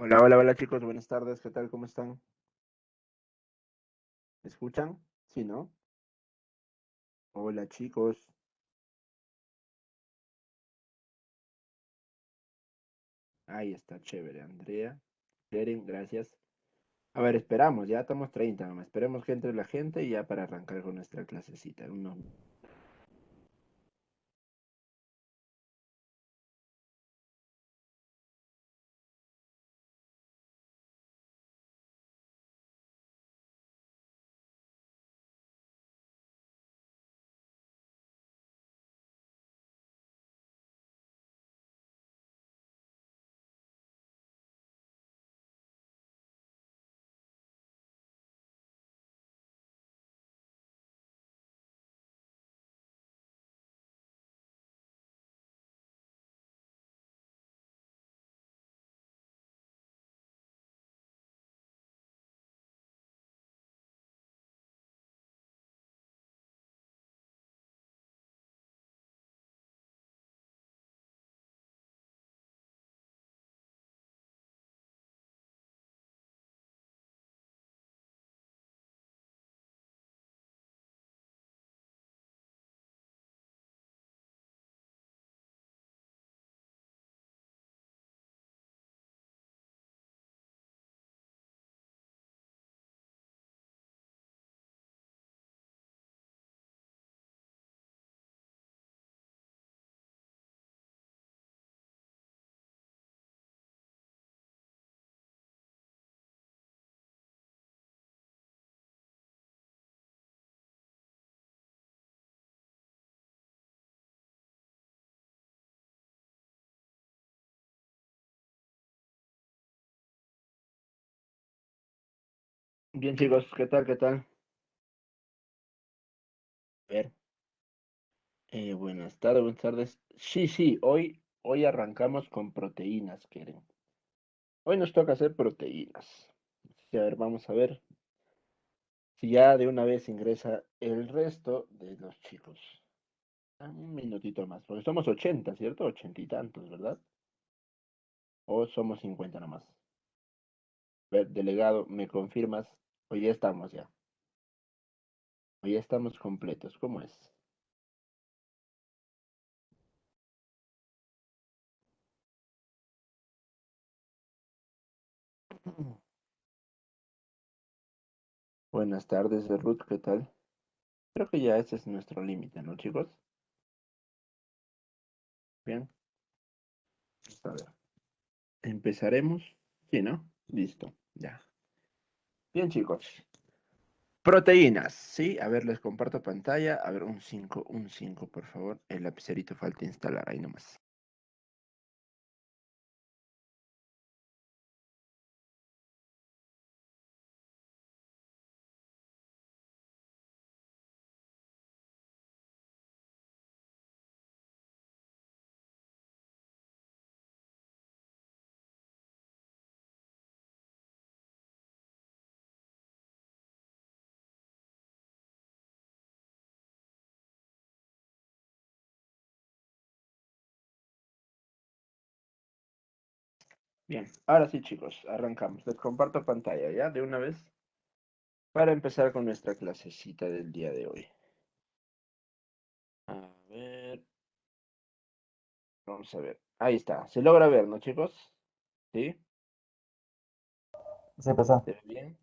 Hola, hola, hola chicos, buenas tardes, ¿qué tal? ¿Cómo están? ¿Me escuchan? ¿Sí, no? Hola chicos, ahí está, chévere, Andrea, Keren, gracias. A ver, esperamos, ya estamos 30 nomás, esperemos que entre la gente y ya para arrancar con nuestra clasecita. Bien chicos, ¿qué tal? ¿Qué tal? A ver, buenas tardes, buenas tardes. Sí, sí, hoy arrancamos con proteínas, Keren. Hoy nos toca hacer proteínas. Así que, a ver, vamos a ver si ya de una vez ingresa el resto de los chicos. Un minutito más, porque somos 80, ¿cierto? 80 y tantos, ¿verdad? O somos 50 nomás. A ver, delegado, ¿me confirmas? Hoy ya estamos ya. Hoy ya estamos completos. ¿Cómo es? Buenas tardes, Ruth, ¿qué tal? Creo que ya ese es nuestro límite, ¿no, chicos? Bien, a ver. Empezaremos. Sí, ¿no? Listo, ya. Bien, chicos. Proteínas, ¿sí? A ver, les comparto pantalla. A ver, un 5, por favor. El lapicerito falta instalar ahí nomás. Bien, ahora sí, chicos, arrancamos. Les comparto pantalla, ¿ya? De una vez. Para empezar con nuestra clasecita del día de hoy. A ver, vamos a ver. Ahí está. ¿Se logra ver, no, chicos? ¿Sí? Sí, pasa. ¿Se ve bien?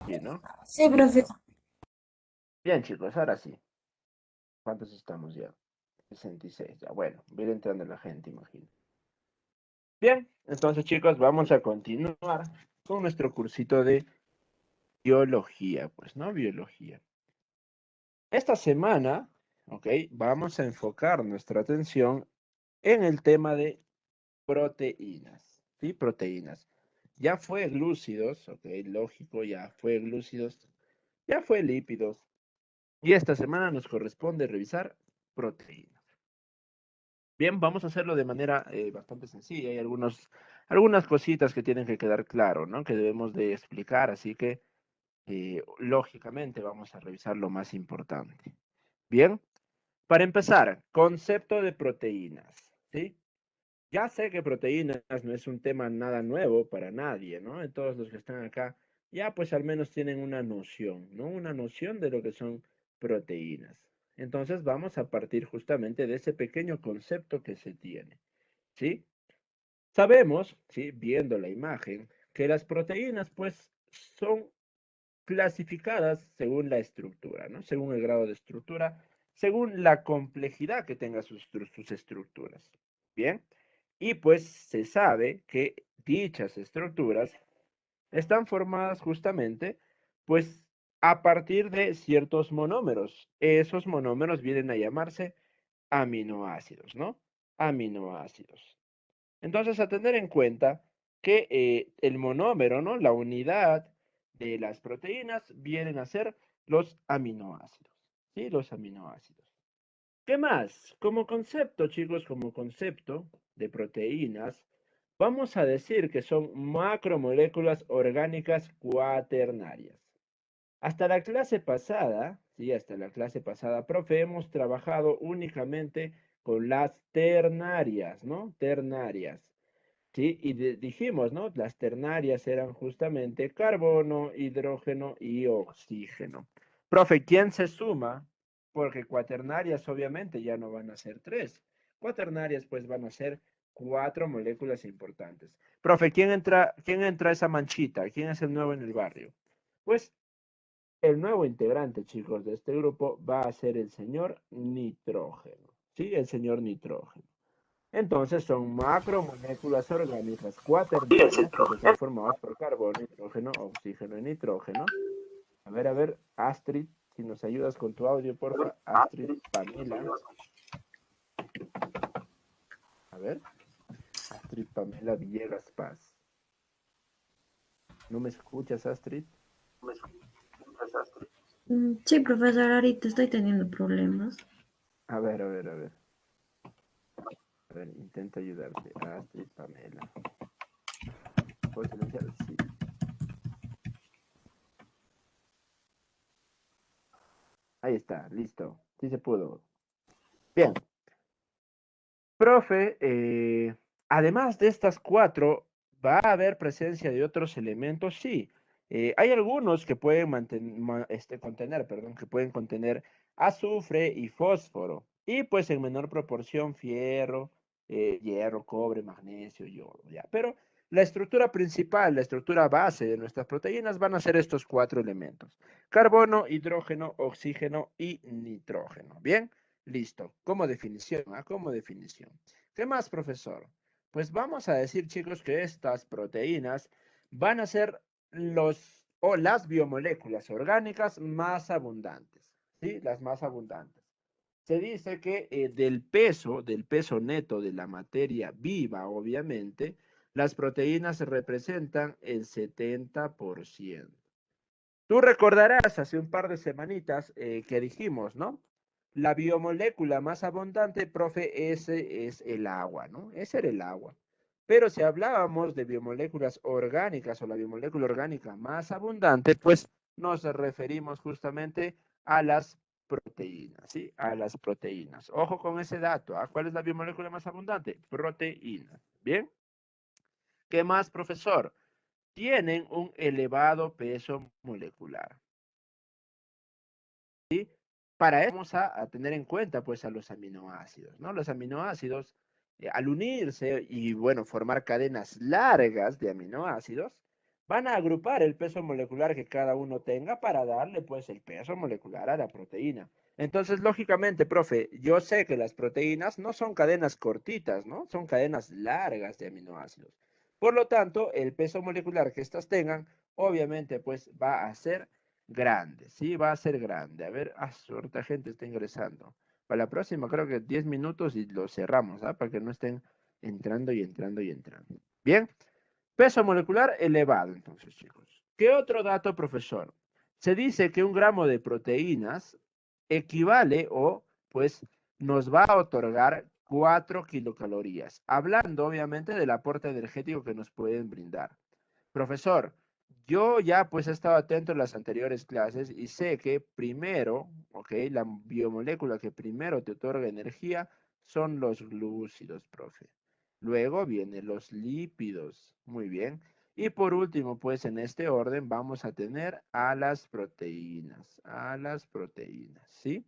Sí, ¿no? Sí, profe. Listo. Bien, chicos, ahora sí. ¿Cuántos estamos ya? 66. Ya, bueno, va a ir entrando la gente, imagino. Bien, entonces, chicos, vamos a continuar con nuestro cursito de biología, pues, ¿no? Biología. Esta semana, ¿ok? Vamos a enfocar nuestra atención en el tema de proteínas, ¿sí? Proteínas. Ya fue glúcidos, ok, lógico, ya fue glúcidos, ya fue lípidos. Y esta semana nos corresponde revisar proteínas. Bien, vamos a hacerlo de manera bastante sencilla. Hay algunas cositas que tienen que quedar claro, ¿no? Que debemos de explicar, así que lógicamente vamos a revisar lo más importante. Bien, para empezar, concepto de proteínas, ¿sí? Ya sé que proteínas no es un tema nada nuevo para nadie, ¿no? De todos los que están acá, ya pues al menos tienen una noción, ¿no? Una noción de lo que son proteínas. Entonces vamos a partir justamente de ese pequeño concepto que se tiene, ¿sí? Sabemos, ¿sí? Viendo la imagen, que las proteínas pues son clasificadas según la estructura, ¿no? Según el grado de estructura, según la complejidad que tenga sus estructuras. Bien, y pues se sabe que dichas estructuras están formadas justamente, pues, a partir de ciertos monómeros. Esos monómeros vienen a llamarse aminoácidos, ¿no? Aminoácidos. Entonces, a tener en cuenta que el monómero, ¿no? La unidad de las proteínas vienen a ser los aminoácidos, ¿sí? Los aminoácidos. ¿Qué más? Como concepto, chicos, como concepto de proteínas, vamos a decir que son macromoléculas orgánicas cuaternarias. Hasta la clase pasada, sí, hasta la clase pasada, profe, hemos trabajado únicamente con las ternarias, ¿no? Ternarias. Sí, y dijimos, ¿no? Las ternarias eran justamente carbono, hidrógeno y oxígeno. Profe, ¿quién se suma? Porque cuaternarias obviamente ya no van a ser tres. Cuaternarias pues van a ser cuatro moléculas importantes. Profe, quién entra a esa manchita? ¿Quién es el nuevo en el barrio? Pues el nuevo integrante, chicos, de este grupo va a ser el señor nitrógeno. ¿Sí? El señor nitrógeno. Entonces son macromoléculas orgánicas cuaternarias porque están formadas por carbono, hidrógeno, oxígeno y nitrógeno. A ver, Astrid, si nos ayudas con tu audio, porfa. Astrid, Pamela. A ver, Astrid, Pamela Villegas Paz. ¿No me escuchas, Astrid? Sí, profesor, ahorita estoy teniendo problemas. A ver, a ver, a ver. A ver, intento ayudarte. Astrid, Pamela. ¿Puedo silenciar? Sí. Ahí está, listo. Sí se pudo. Bien. Profe, además de estas cuatro, ¿va a haber presencia de otros elementos? Sí. Hay algunos que pueden contener, perdón, que pueden contener azufre y fósforo. Y pues en menor proporción fierro, hierro, cobre, magnesio, yodo, ¿ya? Pero la estructura principal, la estructura base de nuestras proteínas van a ser estos cuatro elementos: carbono, hidrógeno, oxígeno y nitrógeno. ¿Bien? Listo, como definición, ¿ah? Como definición. ¿Qué más, profesor? Pues vamos a decir, chicos, que estas proteínas van a ser los o las biomoléculas orgánicas más abundantes, ¿sí? Las más abundantes. Se dice que del peso neto de la materia viva, obviamente, las proteínas representan el 70%. Tú recordarás hace un par de semanitas que dijimos, ¿no? La biomolécula más abundante, profe, ese es el agua, ¿no? Ese era el agua. Pero si hablábamos de biomoléculas orgánicas o la biomolécula orgánica más abundante, pues nos referimos justamente a las proteínas, ¿sí? A las proteínas. Ojo con ese dato, ¿ah? ¿Cuál es la biomolécula más abundante? Proteína. ¿Bien? ¿Qué más, profesor? Tienen un elevado peso molecular. ¿Sí? Para eso vamos a tener en cuenta pues a los aminoácidos, ¿no? Los aminoácidos, al unirse y bueno, formar cadenas largas de aminoácidos, van a agrupar el peso molecular que cada uno tenga para darle pues el peso molecular a la proteína. Entonces, lógicamente, profe, yo sé que las proteínas no son cadenas cortitas, ¿no? Son cadenas largas de aminoácidos. Por lo tanto, el peso molecular que estas tengan, obviamente, pues va a ser grande, sí, va a ser grande. A ver, suerte gente está ingresando. Para la próxima creo que 10 minutos y lo cerramos, ¿ah? Para que no estén entrando y entrando y entrando. Bien, peso molecular elevado, entonces, chicos. ¿Qué otro dato, profesor? Se dice que un gramo de proteínas equivale o, pues, nos va a otorgar 4 kilocalorías. Hablando, obviamente, del aporte energético que nos pueden brindar. Profesor, yo ya pues he estado atento en las anteriores clases y sé que primero, ok, la biomolécula que primero te otorga energía son los glúcidos, profe. Luego vienen los lípidos. Muy bien. Y por último, pues en este orden vamos a tener a las proteínas. A las proteínas, ¿sí?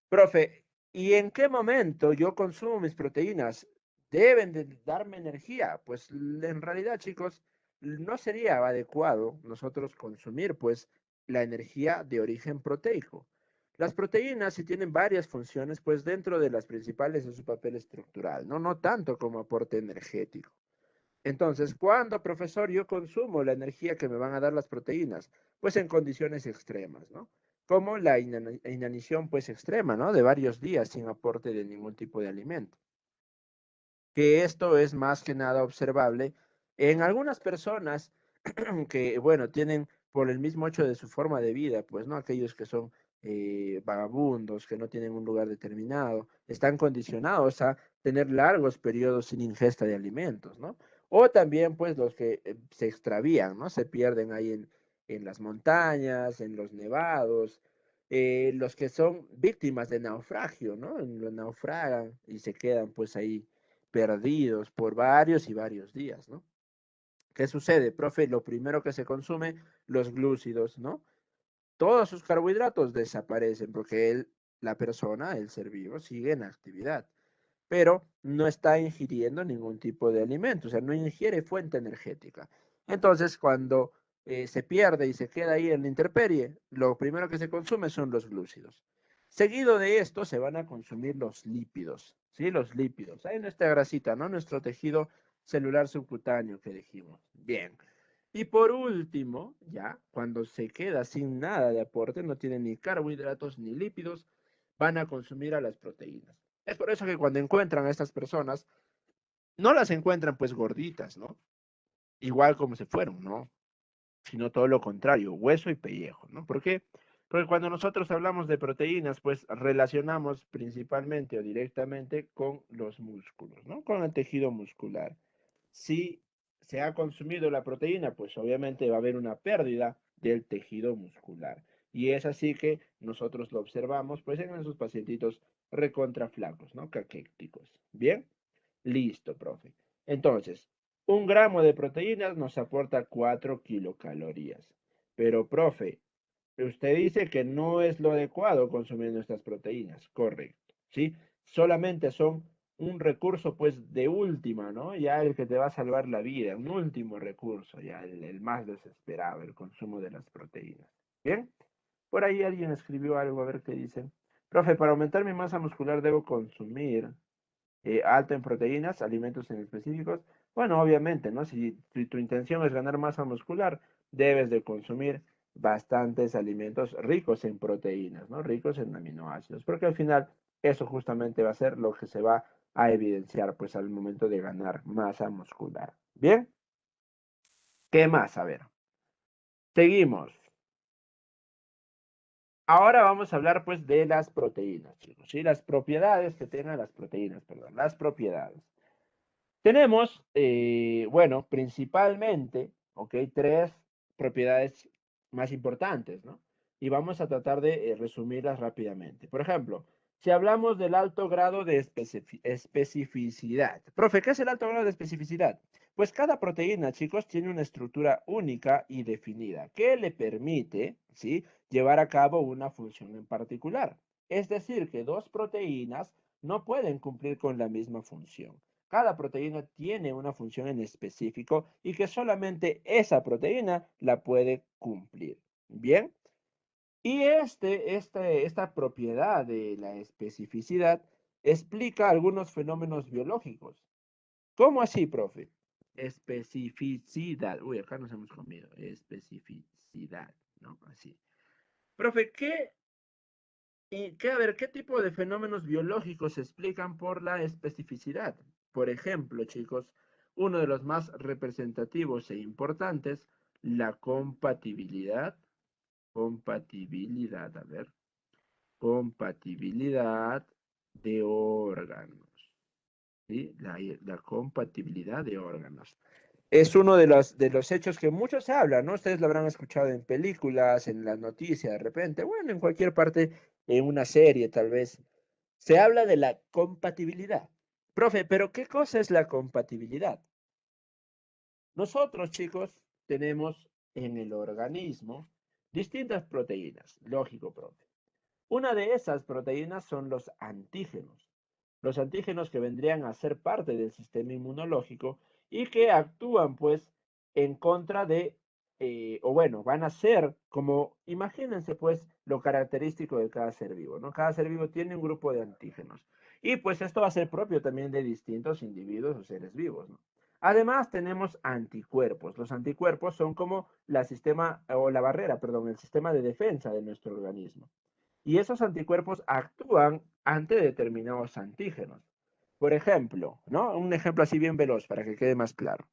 Profe, ¿y en qué momento yo consumo mis proteínas? ¿Deben de darme energía? Pues en realidad, chicos, no sería adecuado nosotros consumir pues la energía de origen proteico. Las proteínas sí tienen varias funciones, pues dentro de las principales es su papel estructural, ¿no? No tanto como aporte energético. Entonces, ¿cuándo, profesor, yo consumo la energía que me van a dar las proteínas? Pues en condiciones extremas, ¿no? Como la inanición, pues extrema, ¿no? De varios días sin aporte de ningún tipo de alimento. Que esto es más que nada observable en algunas personas que, bueno, tienen por el mismo hecho de su forma de vida, pues, ¿no? Aquellos que son vagabundos, que no tienen un lugar determinado, están condicionados a tener largos periodos sin ingesta de alimentos, ¿no? O también, pues, los que se extravían, ¿no? Se pierden ahí en las montañas, en los nevados, los que son víctimas de naufragio, ¿no? Lo naufragan y se quedan, pues, ahí perdidos por varios y varios días, ¿no? ¿Qué sucede, profe? Lo primero que se consume, los glúcidos, ¿no? Todos sus carbohidratos desaparecen porque la persona, el ser vivo, sigue en actividad, pero no está ingiriendo ningún tipo de alimento, o sea, no ingiere fuente energética. Entonces, cuando se pierde y se queda ahí en la intemperie, lo primero que se consume son los glúcidos. Seguido de esto se van a consumir los lípidos, ¿sí? Los lípidos. Ahí nuestra grasita, ¿no? Nuestro tejido celular subcutáneo que dijimos. Bien. Y por último, ya, cuando se queda sin nada de aporte, no tiene ni carbohidratos ni lípidos, van a consumir a las proteínas. Es por eso que cuando encuentran a estas personas, no las encuentran pues gorditas, ¿no? Igual como se fueron, ¿no? Sino todo lo contrario, hueso y pellejo, ¿no? ¿Por qué? Porque cuando nosotros hablamos de proteínas, pues relacionamos principalmente o directamente con los músculos, ¿no? Con el tejido muscular. Si se ha consumido la proteína, pues obviamente va a haber una pérdida del tejido muscular. Y es así que nosotros lo observamos, pues en esos pacientitos recontraflacos, ¿no? Caquéticos. Bien, listo, profe. Entonces, 1 gramo de proteínas nos aporta 4 kilocalorías. Pero, profe, usted dice que no es lo adecuado consumir nuestras proteínas, correcto, ¿sí? Solamente son un recurso, pues, de última, ¿no? Ya el que te va a salvar la vida, un último recurso, ya el más desesperado, el consumo de las proteínas. ¿Bien? Por ahí alguien escribió algo, a ver qué dice. Profe, para aumentar mi masa muscular debo consumir alto en proteínas, alimentos en específicos. Bueno, obviamente, ¿no? Si tu intención es ganar masa muscular, debes de consumir bastantes alimentos ricos en proteínas, ¿no? Ricos en aminoácidos, porque al final eso justamente va a ser lo que se va a evidenciar, pues, al momento de ganar masa muscular. ¿Bien? ¿Qué más? A ver, seguimos. Ahora vamos a hablar, pues, de las proteínas, chicos, ¿sí? Las propiedades que tengan las proteínas, perdón, las propiedades. Tenemos, bueno, principalmente, ¿ok? 3 propiedades más importantes, ¿no? Y vamos a tratar de resumirlas rápidamente. Por ejemplo, si hablamos del alto grado de especificidad. Profe, ¿qué es el alto grado de especificidad? Pues cada proteína, chicos, tiene una estructura única y definida que le permite, ¿sí? Llevar a cabo una función en particular. Es decir, que 2 proteínas no pueden cumplir con la misma función. Cada proteína tiene una función en específico y que solamente esa proteína la puede cumplir. Bien, y esta propiedad de la especificidad explica algunos fenómenos biológicos. ¿Cómo así, profe? Especificidad. Uy, acá nos hemos comido. Especificidad, ¿no? Así. Profe, a ver, ¿qué tipo de fenómenos biológicos se explican por la especificidad? Por ejemplo, chicos, uno de los más representativos e importantes, la compatibilidad. Compatibilidad, a ver, compatibilidad de órganos. ¿Sí? La compatibilidad de órganos. Es uno de los hechos que muchos hablan, ¿no? Ustedes lo habrán escuchado en películas, en las noticias, de repente, bueno, en cualquier parte, en una serie tal vez. Se habla de la compatibilidad. Profe, ¿pero qué cosa es la compatibilidad? Nosotros, chicos, tenemos en el organismo distintas proteínas, lógico, profe. Una de esas proteínas son los antígenos que vendrían a ser parte del sistema inmunológico y que actúan pues en contra de, o bueno, van a ser como, imagínense pues lo característico de cada ser vivo, ¿no? Cada ser vivo tiene un grupo de antígenos y pues esto va a ser propio también de distintos individuos o seres vivos, ¿no? Además tenemos anticuerpos. Los anticuerpos son como la sistema o la barrera, perdón, el sistema de defensa de nuestro organismo. Y esos anticuerpos actúan ante determinados antígenos. Por ejemplo, ¿no? Un ejemplo así bien veloz para que quede más claro.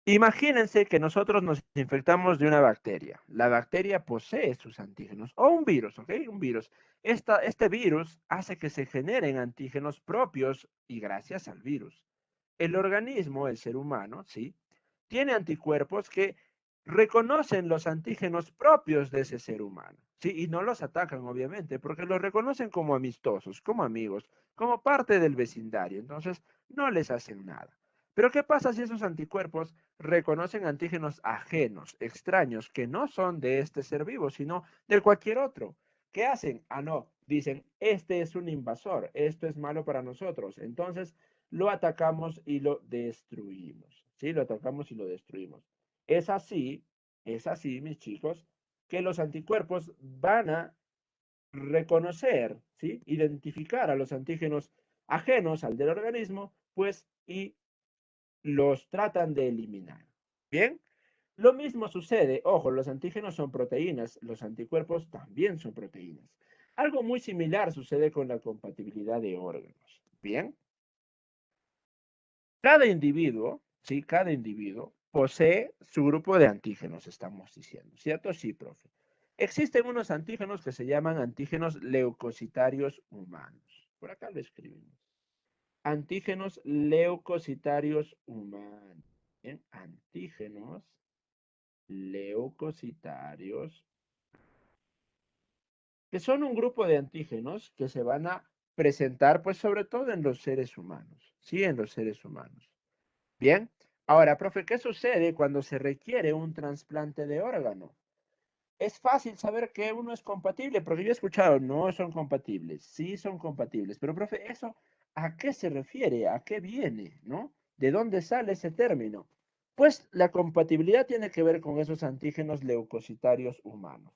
Imagínense que nosotros nos infectamos de una bacteria. La bacteria posee sus antígenos, o un virus, ¿ok? Un virus. Este virus hace que se generen antígenos propios y gracias al virus. El organismo, el ser humano, ¿sí? Tiene anticuerpos que reconocen los antígenos propios de ese ser humano, ¿sí? Y no los atacan, obviamente, porque los reconocen como amistosos, como amigos, como parte del vecindario. Entonces, no les hacen nada. Pero ¿qué pasa si esos anticuerpos reconocen antígenos ajenos, extraños, que no son de este ser vivo, sino de cualquier otro? ¿Qué hacen? Ah, no, dicen, este es un invasor, esto es malo para nosotros. Entonces, lo atacamos y lo destruimos. ¿Sí? Lo atacamos y lo destruimos. Es así, es así, mis chicos, que los anticuerpos van a reconocer, ¿sí? Identificar a los antígenos ajenos al del organismo, pues, y los tratan de eliminar. ¿Bien? Lo mismo sucede, ojo, los antígenos son proteínas, los anticuerpos también son proteínas. Algo muy similar sucede con la compatibilidad de órganos. ¿Bien? Cada individuo, sí, cada individuo posee su grupo de antígenos, estamos diciendo, ¿cierto? Sí, profe. Existen unos antígenos que se llaman antígenos leucocitarios humanos. Por acá lo escribimos. Antígenos leucocitarios humanos. ¿Bien? Antígenos leucocitarios, que son un grupo de antígenos que se van a presentar, pues, sobre todo en los seres humanos, sí, en los seres humanos. Bien, ahora, profe, ¿qué sucede cuando se requiere un trasplante de órgano? Es fácil saber que uno es compatible, porque yo he escuchado, no son compatibles, sí son compatibles, pero profe, ¿eso a qué se refiere? ¿A qué viene? ¿No? ¿De dónde sale ese término? Pues la compatibilidad tiene que ver con esos antígenos leucocitarios humanos.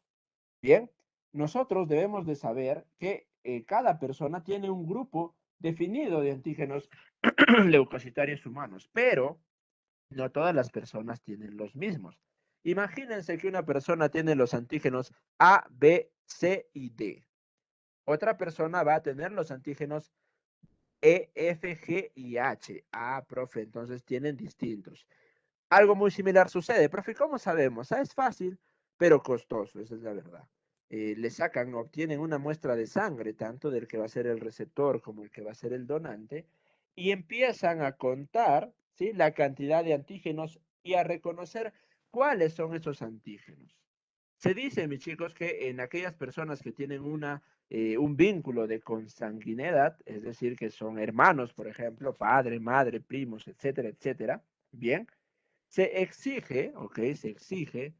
Bien, nosotros debemos de saber que cada persona tiene un grupo definido de antígenos leucocitarios humanos, pero no todas las personas tienen los mismos. Imagínense que una persona tiene los antígenos A, B, C y D. Otra persona va a tener los antígenos E, F, G y H. Ah, profe, entonces tienen distintos. Algo muy similar sucede. Profe, ¿cómo sabemos? Ah, es fácil, pero costoso, esa es la verdad. Le sacan, obtienen una muestra de sangre, tanto del que va a ser el receptor como el que va a ser el donante, y empiezan a contar, ¿sí? La cantidad de antígenos y a reconocer cuáles son esos antígenos. Se dice, mis chicos, que en aquellas personas que tienen un vínculo de consanguinidad, es decir, que son hermanos, por ejemplo, padre, madre, primos, etcétera, etcétera, bien, se exige, ok, se exige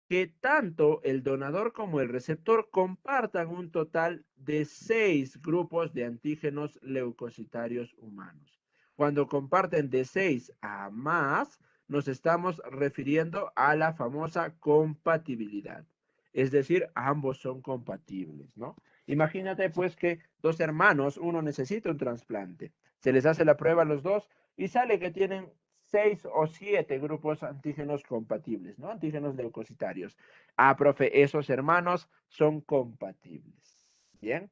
que tanto el donador como el receptor compartan un total de 6 grupos de antígenos leucocitarios humanos. Cuando comparten de 6 a más, nos estamos refiriendo a la famosa compatibilidad. Es decir, ambos son compatibles, ¿no? Imagínate pues que dos hermanos, uno necesita un trasplante. Se les hace la prueba a los dos y sale que tienen 6 o 7 grupos antígenos compatibles, ¿no? Antígenos leucocitarios. Ah, profe, esos hermanos son compatibles. Bien.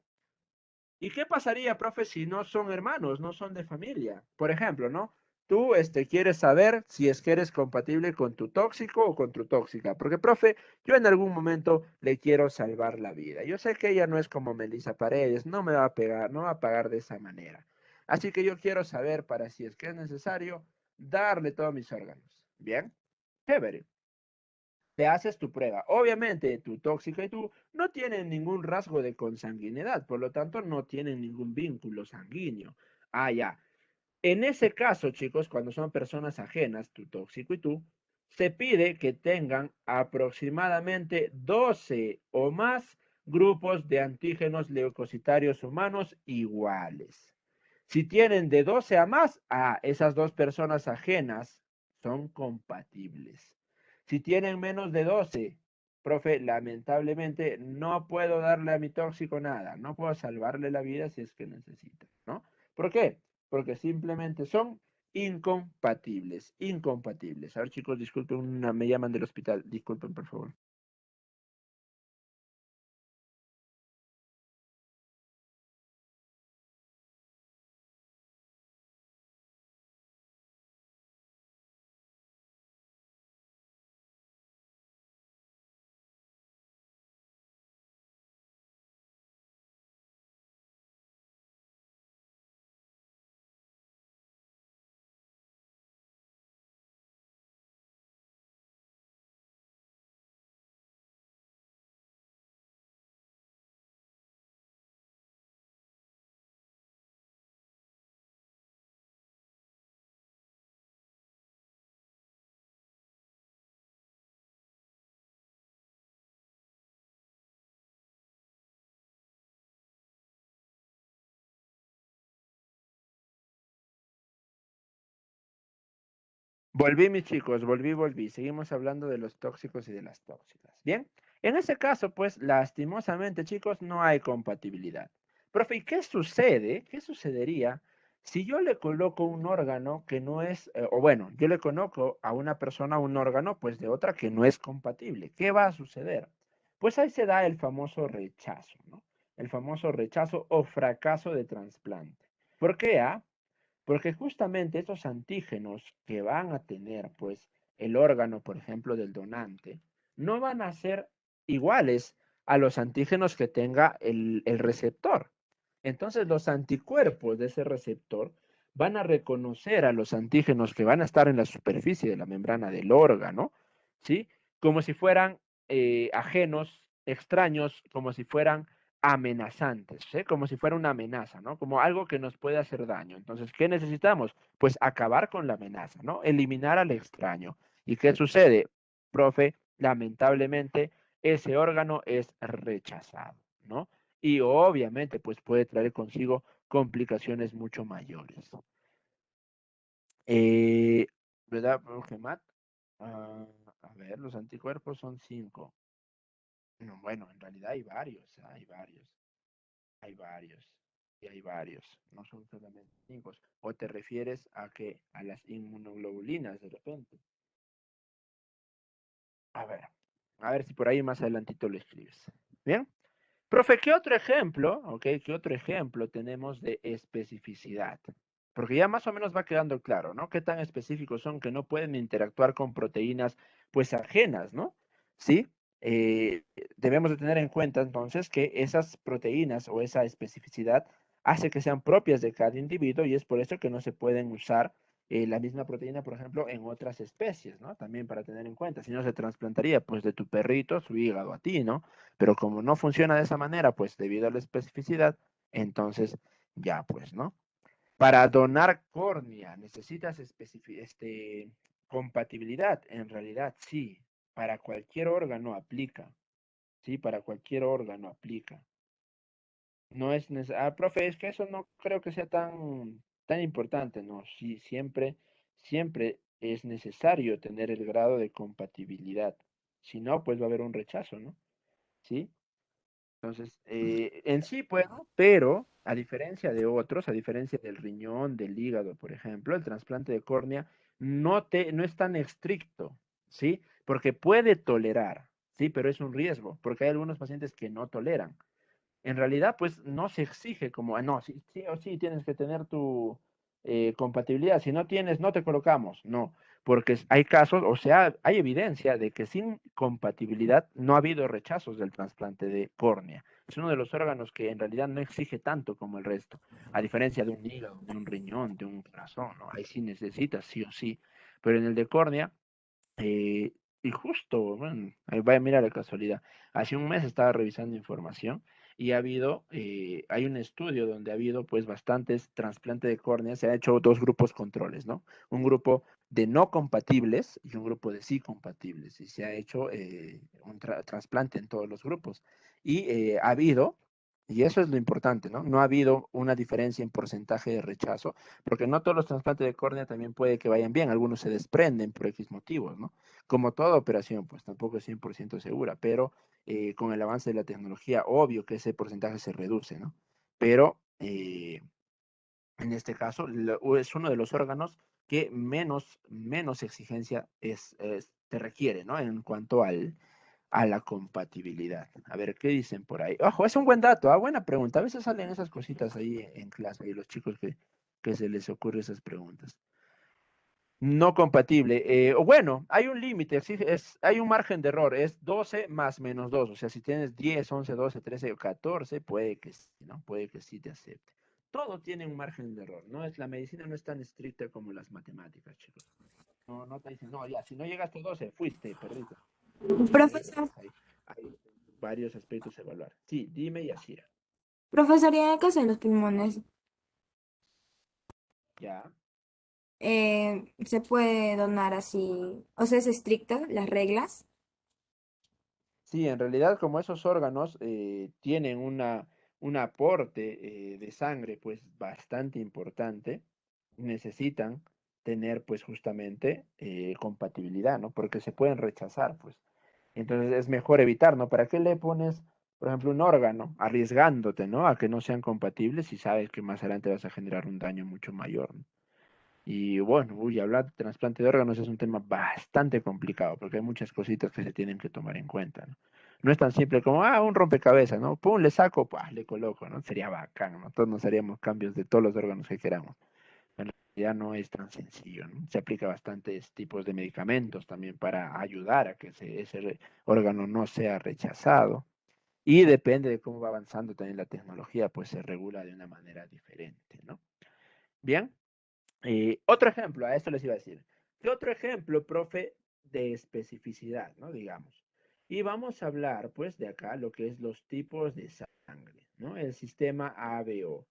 ¿Y qué pasaría, profe, si no son hermanos, no son de familia? Por ejemplo, ¿no? Tú quieres saber si es que eres compatible con tu tóxico o con tu tóxica. Porque, profe, yo en algún momento le quiero salvar la vida. Yo sé que ella no es como Melissa Paredes, no me va a pegar, no va a pagar de esa manera. Así que yo quiero saber para si es que es necesario darle todos mis órganos. Bien, chévere. Te haces tu prueba. Obviamente, tu tóxico y tú no tienen ningún rasgo de consanguinidad, por lo tanto, no tienen ningún vínculo sanguíneo. Ah, ya. En ese caso, chicos, cuando son personas ajenas, tu tóxico y tú, se pide que tengan aproximadamente 12 o más grupos de antígenos leucocitarios humanos iguales. Si tienen de 12 a más, esas dos personas ajenas son compatibles. Si tienen menos de 12, profe, lamentablemente no puedo darle a mi tóxico nada, no puedo salvarle la vida si es que necesita, ¿no? ¿Por qué? Porque simplemente son incompatibles, incompatibles. A ver, chicos, disculpen, me llaman del hospital, disculpen, por favor. Volví, mis chicos, volví. Seguimos hablando de los tóxicos y de las tóxicas. Bien, en ese caso, pues, lastimosamente, chicos, no hay compatibilidad. Profe, ¿y qué sucede? ¿Qué sucedería si yo le coloco un órgano que no es, o bueno, yo le coloco a una persona un órgano, pues, de otra que no es compatible? ¿Qué va a suceder? Pues ahí se da el famoso rechazo, ¿no? El famoso rechazo o fracaso de trasplante. ¿Por qué? Porque justamente esos antígenos que van a tener, pues, el órgano, por ejemplo, del donante, no van a ser iguales a los antígenos que tenga el receptor. Entonces, los anticuerpos de ese receptor van a reconocer a los antígenos que van a estar en la superficie de la membrana del órgano, ¿sí? Como si fueran ajenos, extraños, como si fueran amenazantes, ¿sí? Como si fuera una amenaza, ¿no? Como algo que nos puede hacer daño. Entonces, ¿qué necesitamos? Pues acabar con la amenaza, ¿no? Eliminar al extraño. ¿Y qué sucede, profe? Lamentablemente, ese órgano es rechazado, ¿no? Y obviamente, pues puede traer consigo complicaciones mucho mayores. Eh, ¿Verdad, profe Matt? Ah, a ver, los anticuerpos son 5. No, bueno, en realidad hay varios, hay varios, y hay varios, no son solamente 5. ¿O te refieres a que a las inmunoglobulinas de repente? A ver, a ver si por ahí más adelantito lo escribes. ¿Bien? Profe, ¿qué otro ejemplo, ok? ¿Qué otro ejemplo tenemos de especificidad? Porque ya más o menos va quedando claro, ¿no? ¿Qué tan específicos son que no pueden interactuar con proteínas, pues, ajenas, ¿no? Sí. Eh, Debemos de tener en cuenta entonces que esas proteínas o esa especificidad hace que sean propias de cada individuo y es por eso que no se pueden usar la misma proteína, por ejemplo, en otras especies, ¿no? También para tener en cuenta, si no se trasplantaría, pues, de tu perrito su hígado a ti, ¿no? Pero como no funciona de esa manera, pues debido a la especificidad, entonces ya pues, ¿no? Para donar córnea necesitas compatibilidad. En realidad, sí. Para cualquier órgano aplica. Sí, para cualquier órgano aplica. No es necesario. Profe, es que eso no creo que sea tan importante, ¿no? Sí, siempre es necesario tener el grado de compatibilidad. Si no, pues va a haber un rechazo, ¿no? ¿Sí? Entonces, en sí puedo, pero a diferencia de otros, a diferencia del riñón, del hígado, por ejemplo, el trasplante de córnea no es tan estricto, ¿sí? Porque puede tolerar, ¿sí? Pero es un riesgo, porque hay algunos pacientes que no toleran. En realidad, pues no se exige como, no, sí, sí o sí tienes que tener tu compatibilidad. Si no tienes, no te colocamos. No, porque hay casos, o sea, hay evidencia de que sin compatibilidad no ha habido rechazos del trasplante de córnea. Es uno de los órganos que en realidad no exige tanto como el resto, a diferencia de un hígado, de un riñón, de un corazón, ¿no? Ahí sí necesitas, sí o sí. Pero en el de córnea, eh, y justo, bueno, ahí vaya, mira la casualidad. Hace un mes estaba revisando información y hay un estudio donde ha habido pues bastantes trasplantes de córnea, se han hecho dos grupos controles, ¿no? Un grupo de no compatibles y un grupo de sí compatibles, y se ha hecho un trasplante en todos los grupos. Y ha habido, y eso es lo importante, ¿no? No ha habido una diferencia en porcentaje de rechazo, porque no todos los trasplantes de córnea también puede que vayan bien, algunos se desprenden por X motivos, ¿no? Como toda operación, pues tampoco es 100% segura, pero con el avance de la tecnología, obvio que ese porcentaje se reduce, ¿no? Pero en este caso es uno de los órganos que menos exigencia te requiere, ¿no? En cuanto a la compatibilidad. A ver, ¿qué dicen por ahí? Ojo, es un buen dato, buena pregunta. A veces salen esas cositas ahí en clase y los chicos que se les ocurre esas preguntas. No compatible. O bueno, hay un límite, sí, hay un margen de error, es 12 más menos 2. O sea, si tienes 10, 11, 12, 13 o 14, puede que sí, ¿no? Puede que sí te acepte. Todo tiene un margen de error, ¿no? La medicina no es tan estricta como las matemáticas, chicos. No, no te dicen, no, ya, si no llegaste a 12, fuiste, perdiste. Profesor, Hay varios aspectos a evaluar. Sí, dime, Yasira. profesor, ¿y en el caso de los pulmones, Ya. se puede donar así? O sea, ¿es estricto las reglas? Sí, en realidad como esos órganos tienen un aporte de sangre pues bastante importante, necesitan tener pues justamente compatibilidad, ¿no? Porque se pueden rechazar, pues. Entonces es mejor evitar, ¿no? ¿Para qué le pones, por ejemplo, un órgano arriesgándote, ¿no? A que no sean compatibles si sabes que más adelante vas a generar un daño mucho mayor, ¿no? Y bueno, hablar de trasplante de órganos es un tema bastante complicado porque hay muchas cositas que se tienen que tomar en cuenta, ¿no? No es tan simple como, un rompecabezas, ¿no? Pum, le saco, le coloco, ¿no? Sería bacán, ¿no? Todos nos haríamos cambios de todos los órganos que queramos. En realidad no es tan sencillo, ¿no? Se aplica bastantes tipos de medicamentos también para ayudar a que ese órgano no sea rechazado. Y depende de cómo va avanzando también la tecnología, pues se regula de una manera diferente, ¿no? Bien. Otro ejemplo, a esto les iba a decir. ¿Qué otro ejemplo, profe, de especificidad, ¿no? Digamos. Y vamos a hablar, pues, de acá lo que es los tipos de sangre, ¿no? El sistema ABO,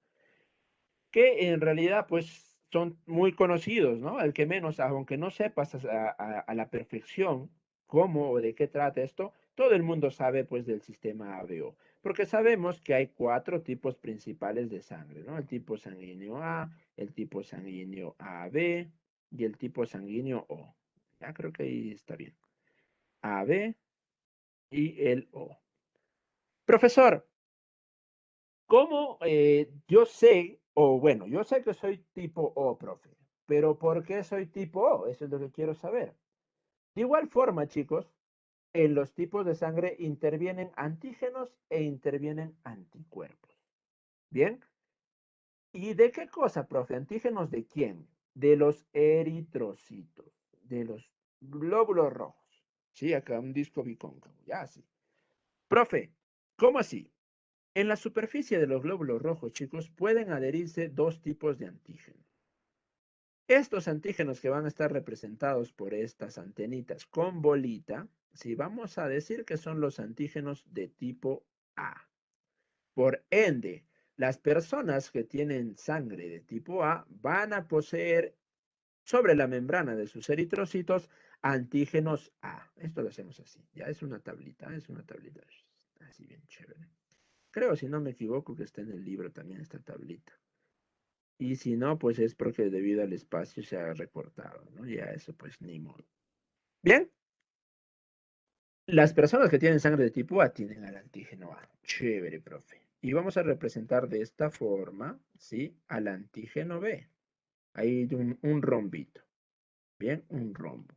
que en realidad, pues, son muy conocidos, ¿no? El que menos, aunque no sepas a la perfección cómo o de qué trata esto, todo el mundo sabe, pues, del sistema ABO, porque sabemos que hay cuatro tipos principales de sangre, ¿no? El tipo sanguíneo A, el tipo sanguíneo AB y el tipo sanguíneo O. Ya creo que ahí está bien. AB y el O. Profesor, ¿cómo yo sé, o bueno, yo sé que soy tipo O, profe, pero ¿por qué soy tipo O? Eso es lo que quiero saber. De igual forma, chicos, en los tipos de sangre intervienen antígenos e intervienen anticuerpos. ¿Bien? ¿Y de qué cosa, profe? ¿Antígenos de quién? De los eritrocitos, de los glóbulos rojos. Sí, acá un disco bicóncavo, ya sí. Profe, ¿cómo así? En la superficie de los glóbulos rojos, chicos, pueden adherirse dos tipos de antígenos. Estos antígenos que van a estar representados por estas antenitas con bolita, sí, vamos a decir que son los antígenos de tipo A. Por ende, las personas que tienen sangre de tipo A van a poseer sobre la membrana de sus eritrocitos antígenos A. Esto lo hacemos así, ya es una tablita, así bien chévere. Creo, si no me equivoco, que está en el libro también esta tablita. Y si no, pues es porque debido al espacio se ha recortado, ¿no? Ya eso, pues ni modo. Bien, las personas que tienen sangre de tipo A tienen al antígeno A. Chévere, profe. Y vamos a representar de esta forma, ¿sí? Al antígeno B. Ahí un rombito. Bien, un rombo.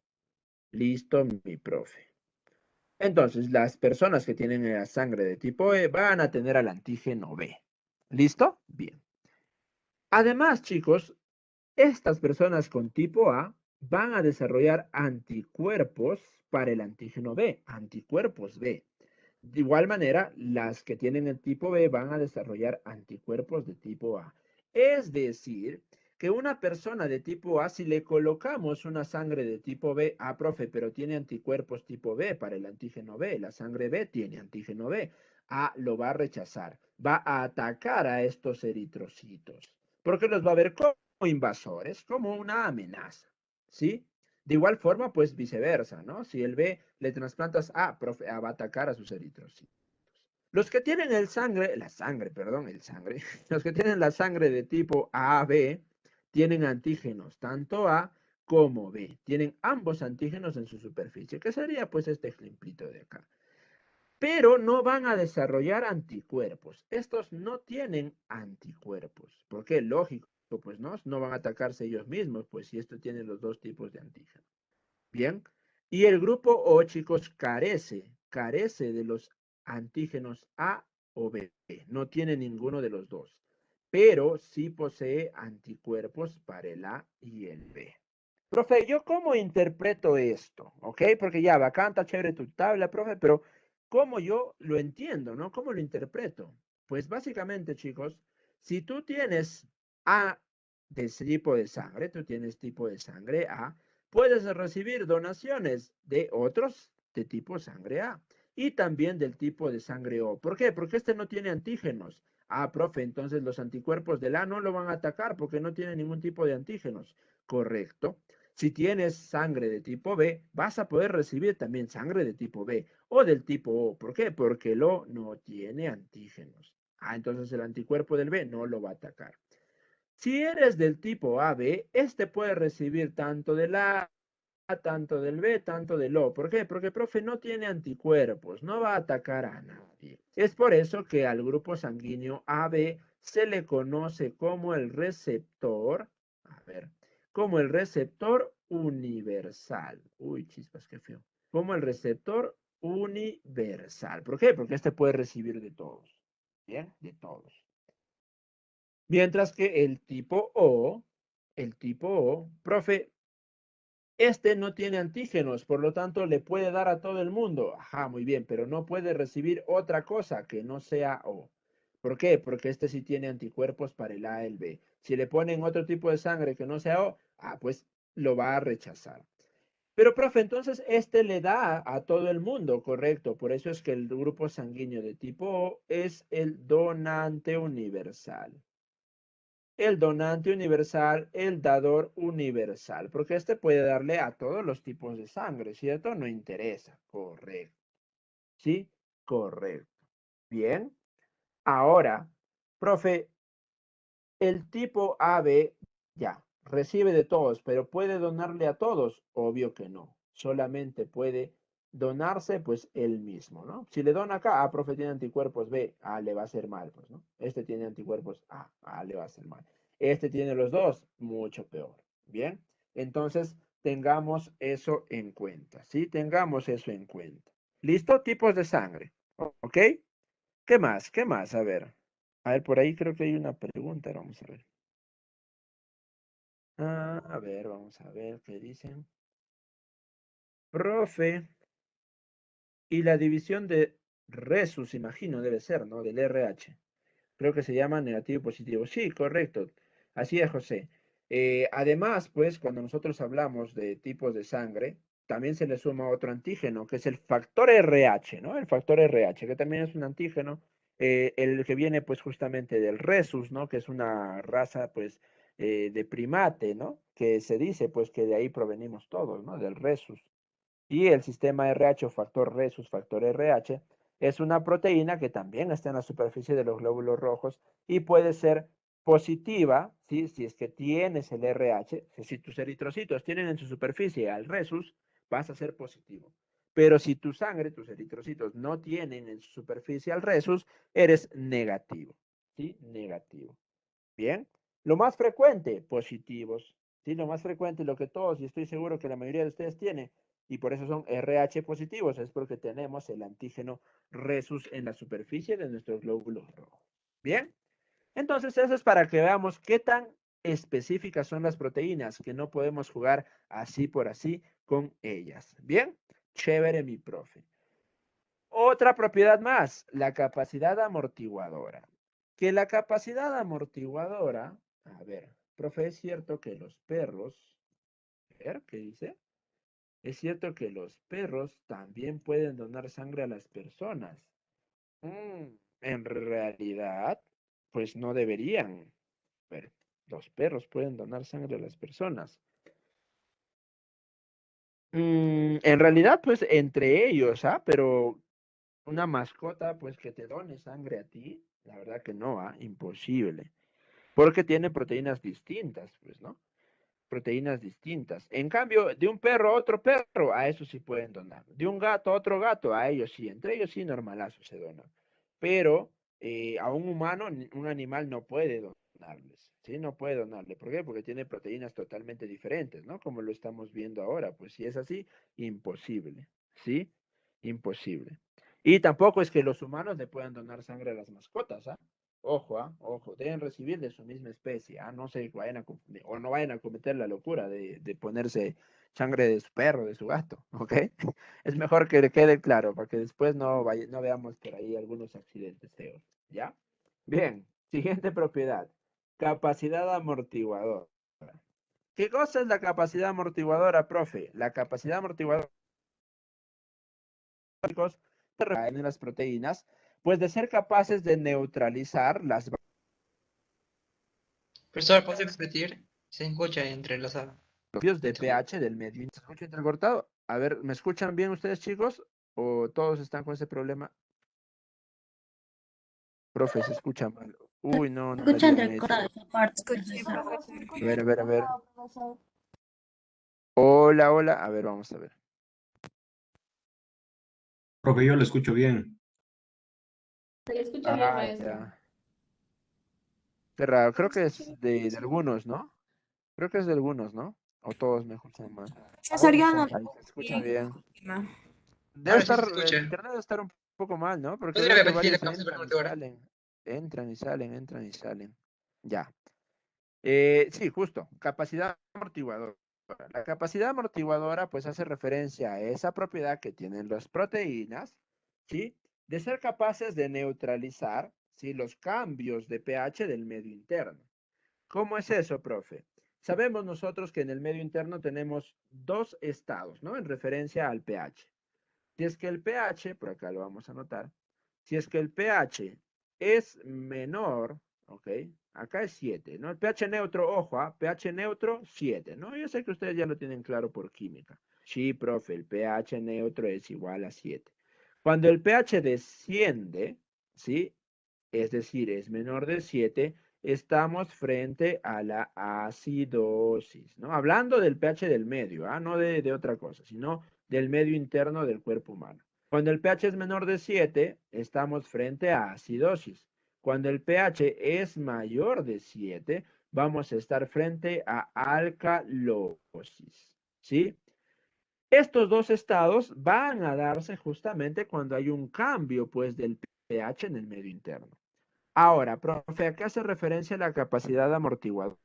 Listo, mi profe. Entonces, las personas que tienen la sangre de tipo E van a tener al antígeno B. ¿Listo? Bien. Además, chicos, estas personas con tipo A van a desarrollar anticuerpos para el antígeno B, anticuerpos B. De igual manera, las que tienen el tipo B van a desarrollar anticuerpos de tipo A. Es decir, que una persona de tipo A, si le colocamos una sangre de tipo B, profe, pero tiene anticuerpos tipo B para el antígeno B, la sangre B tiene antígeno B. A lo va a rechazar, va a atacar a estos eritrocitos, porque los va a ver como invasores, como una amenaza, ¿sí? De igual forma, pues viceversa, ¿no? Si el B le trasplantas A, profe, A va a atacar a sus eritrocitos. Los que tienen el sangre, los que tienen la sangre de tipo AB tienen antígenos, tanto A como B. Tienen ambos antígenos en su superficie, que sería pues este ejemplito de acá. Pero no van a desarrollar anticuerpos. Estos no tienen anticuerpos. ¿Por qué? Lógico, pues no van a atacarse ellos mismos, pues si esto tiene los dos tipos de antígenos. Bien. Y el grupo O, chicos, carece de los antígenos A o B. No tiene ninguno de los dos, pero sí posee anticuerpos para el A y el B. Profe, ¿yo cómo interpreto esto? ¿Ok? Porque ya, bacán, está chévere tu tabla, profe, pero ¿cómo yo lo entiendo, no? ¿Cómo lo interpreto? Pues básicamente, chicos, si tú tienes A de ese tipo de sangre, tú tienes tipo de sangre A, puedes recibir donaciones de otros de tipo sangre A y también del tipo de sangre O. ¿Por qué? Porque este no tiene antígenos. Ah, profe, entonces los anticuerpos del A no lo van a atacar porque no tiene ningún tipo de antígenos. Correcto. Si tienes sangre de tipo B, vas a poder recibir también sangre de tipo B o del tipo O. ¿Por qué? Porque el O no tiene antígenos. Ah, entonces el anticuerpo del B no lo va a atacar. Si eres del tipo AB, este puede recibir tanto del A, tanto del B, tanto del O. ¿Por qué? Porque, profe, no tiene anticuerpos, no va a atacar a nadie. Es por eso que al grupo sanguíneo AB se le conoce como el receptor, a ver, como el receptor universal. Uy, chispas, qué feo. Como el receptor universal. ¿Por qué? Porque este puede recibir de todos. Bien, de todos. Mientras que el tipo O, profe, este no tiene antígenos, por lo tanto le puede dar a todo el mundo. Ajá, muy bien, pero no puede recibir otra cosa que no sea O. ¿Por qué? Porque este sí tiene anticuerpos para el A y el B. Si le ponen otro tipo de sangre que no sea O, pues lo va a rechazar. Pero, profe, entonces este le da a todo el mundo, correcto. Por eso es que el grupo sanguíneo de tipo O es el donante universal. El donante universal, el dador universal, porque este puede darle a todos los tipos de sangre, ¿cierto? No interesa, correcto. ¿Sí? Correcto. Bien. Ahora, profe, el tipo AB ya recibe de todos, pero ¿puede donarle a todos? Obvio que no. Solamente puede donarse pues él mismo, ¿no? Si le dona acá, profe tiene anticuerpos B, le va a hacer mal, pues, ¿no? Este tiene anticuerpos le va a hacer mal. Este tiene los dos, mucho peor. Bien, entonces tengamos eso en cuenta, ¿sí? Tengamos eso en cuenta. ¿Listo? Tipos de sangre, ¿ok? ¿Qué más? ¿Qué más? A ver, por ahí creo que hay una pregunta, vamos a ver. A ver, vamos a ver qué dicen. Profe, y la división de resus, imagino, debe ser, ¿no? Del RH. Creo que se llama negativo y positivo. Sí, correcto. Así es, José. Además, pues, cuando nosotros hablamos de tipos de sangre, también se le suma otro antígeno, que es el factor RH, ¿no? El factor RH, que también es un antígeno, el que viene, pues, justamente del rhesus, ¿no? Que es una raza, pues, de primate, ¿no? Que se dice, pues, que de ahí provenimos todos, ¿no? Del rhesus. Y el sistema RH o factor rhesus, factor RH, es una proteína que también está en la superficie de los glóbulos rojos y puede ser positiva, ¿sí? Si es que tienes el RH, si tus eritrocitos tienen en su superficie al rhesus, vas a ser positivo. Pero si tu sangre, tus eritrocitos no tienen en su superficie al rhesus, eres negativo, ¿sí? Negativo. Bien. Lo más frecuente, positivos. Sí, lo más frecuente, lo que todos, y estoy seguro que la mayoría de ustedes tiene, y por eso son RH positivos, es porque tenemos el antígeno rhesus en la superficie de nuestros glóbulos rojos. Bien. Entonces, eso es para que veamos qué tan específicas son las proteínas, que no podemos jugar así por así con ellas. Bien. Chévere, mi profe. Otra propiedad más, la capacidad amortiguadora. Que la capacidad amortiguadora, a ver, profe, es cierto que los perros, a ver, ¿qué dice? Es cierto que los perros también pueden donar sangre a las personas. En realidad, pues no deberían. Pero los perros pueden donar sangre a las personas. En realidad, pues entre ellos, ¿ah? Pero una mascota, pues que te done sangre a ti, la verdad que no, ¿ah? Imposible. Porque tiene proteínas distintas, pues, ¿no? Proteínas distintas. En cambio, de un perro a otro perro, a eso sí pueden donar. De un gato a otro gato, a ellos sí. Entre ellos sí, normalazo se dona. Pero a un humano, un animal no puede donarles. ¿Sí? No puede donarle. ¿Por qué? Porque tiene proteínas totalmente diferentes, ¿no? Como lo estamos viendo ahora. Pues si es así, imposible. ¿Sí? Imposible. Y tampoco es que los humanos le puedan donar sangre a las mascotas, ¿ah? Ojo, ojo, deben recibir de su misma especie, no se vayan a confundir, o no vayan a cometer la locura de ponerse sangre de su perro, de su gato, ¿ok? Es mejor que le quede claro, para que después no veamos por ahí algunos accidentes feos, ¿ya? Bien, siguiente propiedad, capacidad amortiguadora. ¿Qué cosa es la capacidad amortiguadora, profe? La capacidad amortiguadora en las proteínas, pues de ser capaces de neutralizar las Profesor, ¿puede repetir? Se escucha entrelazado. cambios de pH del medio. ¿Se escucha entrecortado? A ver, ¿me escuchan bien ustedes, chicos? ¿O todos están con ese problema? Profe, se escucha mal. Uy, no, no me Escucha digan eso. entrecortada esa parte, Escuché, profesor. profesor. A ver, a ver, a ver. Hola, hola. A ver, vamos a ver. Profe, yo lo escucho bien. Se le escucha bien, maestro. Ya. Qué raro. Creo que es de algunos, ¿no? Creo que es de algunos, ¿no? O todos me escuchan mal. Profesor, yo no Ahí se escucha bien. bien. Debe Ahora sí estar, se el escucha. internet debe estar un poco mal, ¿no? Porque ¿Podría veo que repetir la varios capacidad entran y amortiguadora? salen. Entran y salen, entran y salen. Ya. Sí, justo, capacidad amortiguadora. La capacidad amortiguadora pues hace referencia a esa propiedad que tienen las proteínas, ¿sí? De ser capaces de neutralizar, ¿sí? Los cambios de pH del medio interno. ¿Cómo es eso, profe? Sabemos nosotros que en el medio interno tenemos dos estados, ¿no? En referencia al pH. Si es que el pH, por acá lo vamos a anotar, si es que el pH es menor, ¿ok? Acá es 7, ¿no? El pH neutro, ojo, pH neutro, 7, ¿no? Yo sé que ustedes ya lo tienen claro por química. Sí, profe, el pH neutro es igual a 7. Cuando el pH desciende, ¿sí? Es decir, es menor de 7, estamos frente a la acidosis, ¿no? Hablando del pH del medio, no de otra cosa, sino del medio interno del cuerpo humano. Cuando el pH es menor de 7, estamos frente a acidosis. Cuando el pH es mayor de 7, vamos a estar frente a alcalosis, ¿sí? Estos dos estados van a darse justamente cuando hay un cambio, pues, del pH en el medio interno. Ahora, profe, ¿a qué hace referencia la capacidad amortiguadora?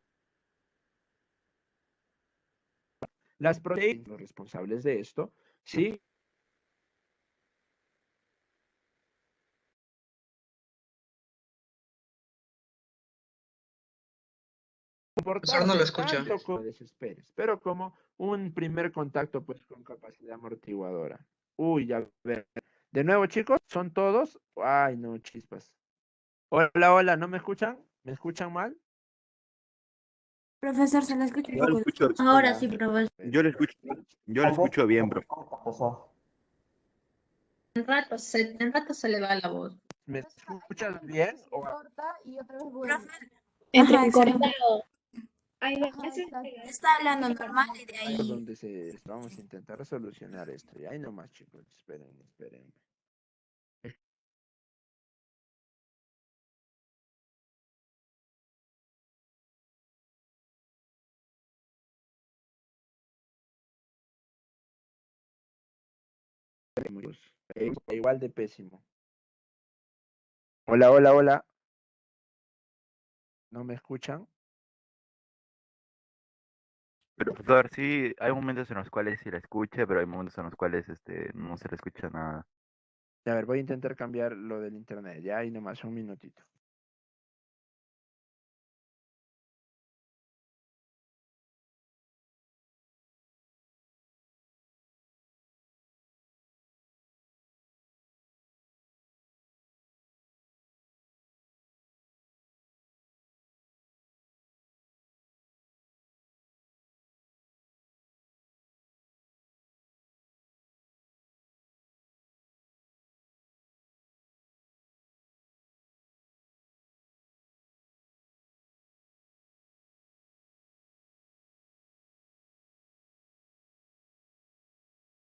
Las proteínas, los responsables de esto, ¿sí? Profesor, no lo Comportarse escucho. tanto como desesperes, pero como un primer contacto, pues, con capacidad amortiguadora. Uy, ya ver. De nuevo, chicos, ¿son todos? Ay, no, chispas. Hola, hola, ¿no me escuchan? ¿Me escuchan mal? Profesor, se le escucha un Yo lo poco. escucho, Ahora Ya. sí, profesor. yo lo escucho bien, profe. En rato se le va la voz. ¿Me escuchas bien? Profe, ajá, excelente. Entrecortado. Hay veces que Está hablando normal y de Ahí es ahí. donde vamos a intentar solucionar esto. Y ahí nomás, chicos, esperen, esperen. Igual de pésimo. Hola, hola, hola. ¿No me escuchan? Pero, profesor, sí, hay momentos en los cuales sí la escucha, pero hay momentos en los cuales no se le escucha nada. A ver, voy a intentar cambiar lo del internet. Ya, ahí nomás, un minutito.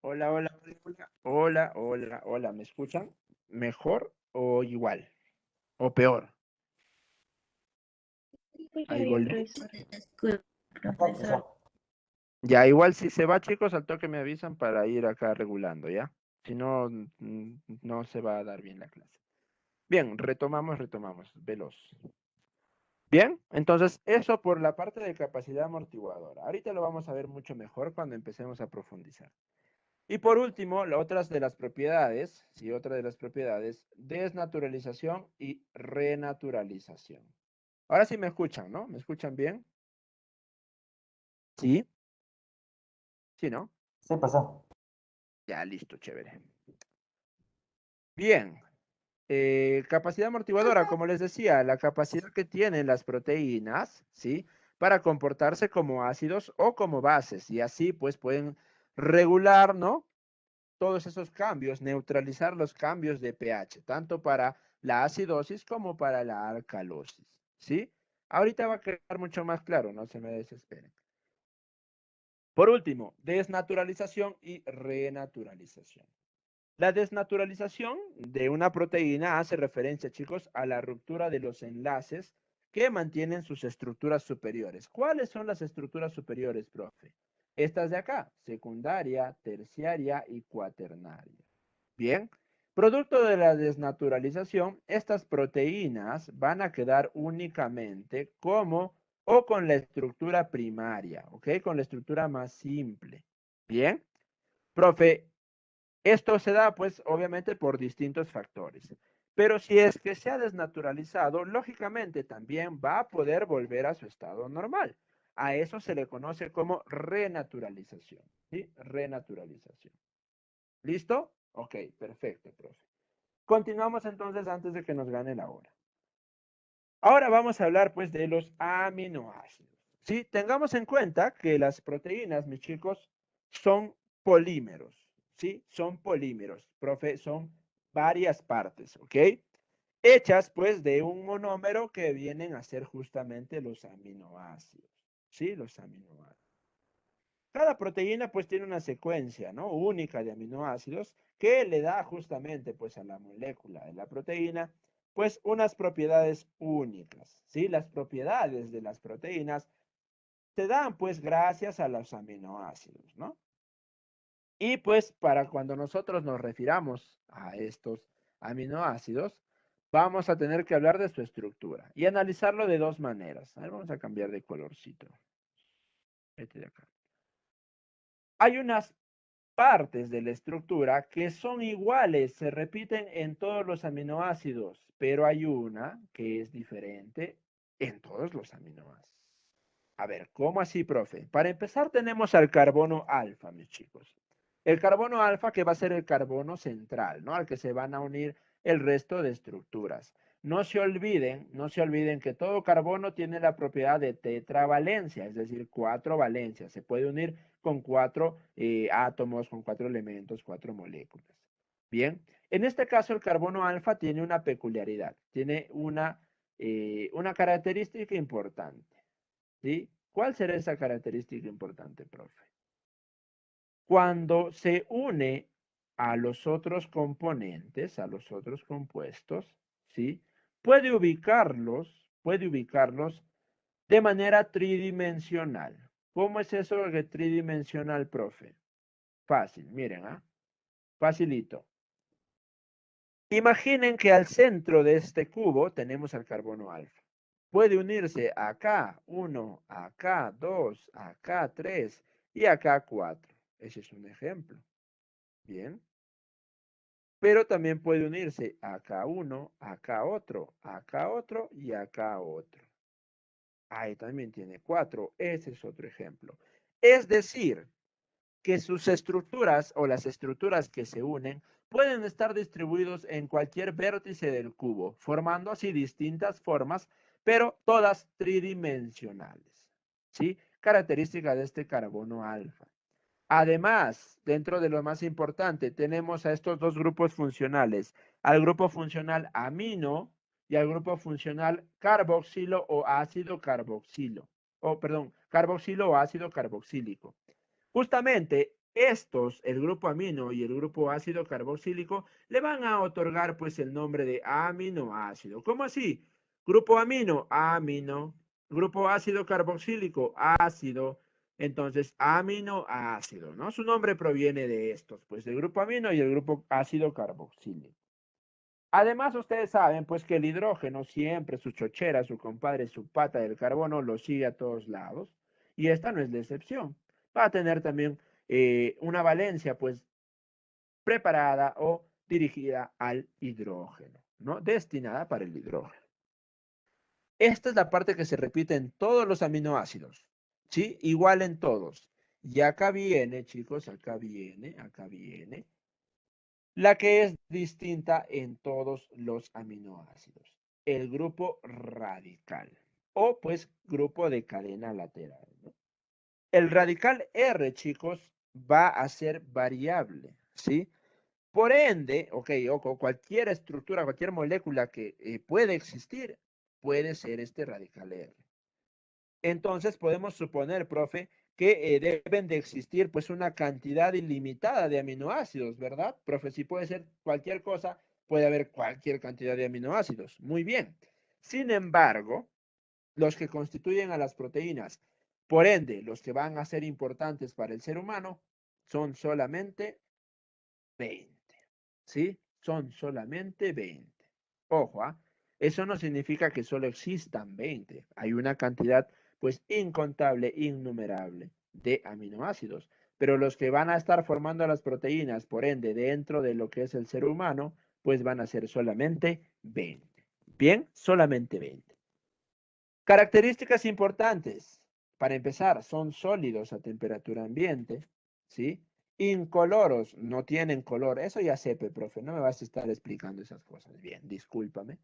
Hola, hola, hola, hola, hola, hola. ¿Me escuchan? ¿Mejor o igual? ¿O peor? Escucha Ahí bien, volví. profesor. Profesor. Ya, igual si se va, chicos, al toque me avisan para ir acá regulando, ¿ya? Si no, no se va a dar bien la clase. Bien, retomamos, veloz. Bien, entonces eso por la parte de capacidad amortiguadora. Ahorita lo vamos a ver mucho mejor cuando empecemos a profundizar. Y por último, otras de las propiedades, sí, otra de las propiedades, desnaturalización y renaturalización. Ahora sí me escuchan, ¿no? ¿Me escuchan bien? Sí, sí, ¿no? Sí, pasó. Ya, listo, chévere. Bien, capacidad amortiguadora, como les decía, la capacidad que tienen las proteínas, ¿sí? Para comportarse como ácidos o como bases, y así pues pueden regular, ¿no? Todos esos cambios, neutralizar los cambios de pH, tanto para la acidosis como para la alcalosis, ¿sí? Ahorita va a quedar mucho más claro, no se me desesperen. Por último, desnaturalización y renaturalización. La desnaturalización de una proteína hace referencia, chicos, a la ruptura de los enlaces que mantienen sus estructuras superiores. ¿Cuáles son las estructuras superiores, profe? Estas de acá, secundaria, terciaria y cuaternaria. Bien, producto de la desnaturalización, estas proteínas van a quedar únicamente como o con la estructura primaria, ¿ok? Con la estructura más simple. Bien, profe, esto se da, pues, obviamente por distintos factores. Pero si es que se ha desnaturalizado, lógicamente también va a poder volver a su estado normal. A eso se le conoce como renaturalización. ¿Sí? Renaturalización. ¿Listo? Ok, perfecto, profe. Continuamos entonces antes de que nos gane la hora. Ahora vamos a hablar, pues, de los aminoácidos. ¿Sí? Tengamos en cuenta que las proteínas, mis chicos, son polímeros. ¿Sí? Son polímeros, profe, son varias partes, ¿ok? Hechas, pues, de un monómero que vienen a ser justamente los aminoácidos. ¿Sí? Los aminoácidos. Cada proteína, pues, tiene una secuencia, ¿no? Única de aminoácidos que le da justamente, pues, a la molécula de la proteína, pues, unas propiedades únicas, ¿sí? Las propiedades de las proteínas se dan, pues, gracias a los aminoácidos, ¿no? Y pues para cuando nosotros nos refiramos a estos aminoácidos, vamos a tener que hablar de su estructura y analizarlo de dos maneras. A ver, vamos a cambiar de colorcito. Este de acá. Hay unas partes de la estructura que son iguales, se repiten en todos los aminoácidos, pero hay una que es diferente en todos los aminoácidos. A ver, ¿cómo así, profe? Para empezar tenemos al carbono alfa, mis chicos. El carbono alfa que va a ser el carbono central, ¿no? Al que se van a unir el resto de estructuras. No se olviden que todo carbono tiene la propiedad de tetravalencia, es decir, 4 valencias. Se puede unir con 4 átomos, con 4 elementos, 4 moléculas. Bien, en este caso el carbono alfa tiene una peculiaridad, tiene una característica importante. ¿Sí? ¿Cuál será esa característica importante, profe? Cuando se une a los otros componentes, a los otros compuestos, ¿sí? Puede ubicarlos de manera tridimensional. ¿Cómo es eso de tridimensional, profe? Fácil, miren, ¿ah? Facilito. Imaginen que al centro de este cubo tenemos al carbono alfa. Puede unirse acá 1, acá 2, acá 3 y acá 4. Ese es un ejemplo. Bien. Pero también puede unirse acá uno, acá otro y acá otro. Ahí también tiene 4. Ese es otro ejemplo. Es decir, que sus estructuras o las estructuras que se unen pueden estar distribuidos en cualquier vértice del cubo, formando así distintas formas, pero todas tridimensionales. ¿Sí? Característica de este carbono alfa. Además, dentro de lo más importante, tenemos a estos dos grupos funcionales, al grupo funcional amino y al grupo funcional carboxilo o ácido carboxilo, o perdón, carboxilo o ácido carboxílico. Justamente estos, el grupo amino y el grupo ácido carboxílico, le van a otorgar pues el nombre de aminoácido. ¿Cómo así? Grupo amino, amino. Grupo ácido carboxílico, ácido. Entonces, aminoácido, ¿no? Su nombre proviene de estos, pues del grupo amino y el grupo ácido carboxílico. Además, ustedes saben pues que el hidrógeno siempre, su chochera, su compadre, su pata del carbono, lo sigue a todos lados. Y esta no es la excepción. Va a tener también una valencia pues preparada o dirigida al hidrógeno, ¿no? Destinada para el hidrógeno. Esta es la parte que se repite en todos los aminoácidos, ¿sí? Igual en todos. Y acá viene, chicos, acá viene la que es distinta en todos los aminoácidos. El grupo radical o pues grupo de cadena lateral, ¿no? El radical R, chicos, va a ser variable, ¿sí? Por ende, ok, ojo, cualquier estructura, cualquier molécula que puede existir, puede ser este radical R. Entonces podemos suponer, profe, que deben de existir pues una cantidad ilimitada de aminoácidos, ¿verdad? Profe, si puede ser cualquier cosa, puede haber cualquier cantidad de aminoácidos. Muy bien. Sin embargo, los que constituyen a las proteínas, por ende, los que van a ser importantes para el ser humano, son solamente 20. ¿Sí? Son solamente 20. Ojo, ¿ah? Eso no significa que solo existan 20. Hay una cantidad, pues, incontable, innumerable de aminoácidos. Pero los que van a estar formando las proteínas, por ende, dentro de lo que es el ser humano, pues van a ser solamente 20. Bien, solamente 20. Características importantes. Para empezar, son sólidos a temperatura ambiente, ¿sí? Incoloros, no tienen color. Eso ya sé, profe, no me vas a estar explicando esas cosas. Bien, discúlpame.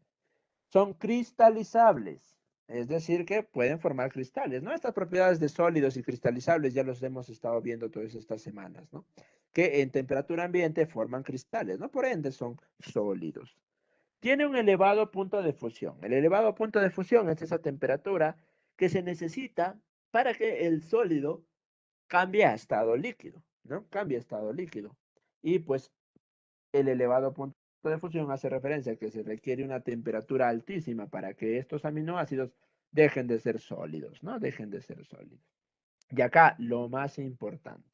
Son cristalizables, es decir, que pueden formar cristales, ¿no? Estas propiedades de sólidos y cristalizables ya los hemos estado viendo todas estas semanas, ¿no? Que en temperatura ambiente forman cristales, ¿no? Por ende son sólidos. Tiene un elevado punto de fusión. El elevado punto de fusión es esa temperatura que se necesita para que el sólido cambie a estado líquido, ¿no? Cambie a estado líquido. Y pues el elevado punto de fusión hace referencia a que se requiere una temperatura altísima para que estos aminoácidos dejen de ser sólidos, ¿no? Dejen de ser sólidos. Y acá lo más importante,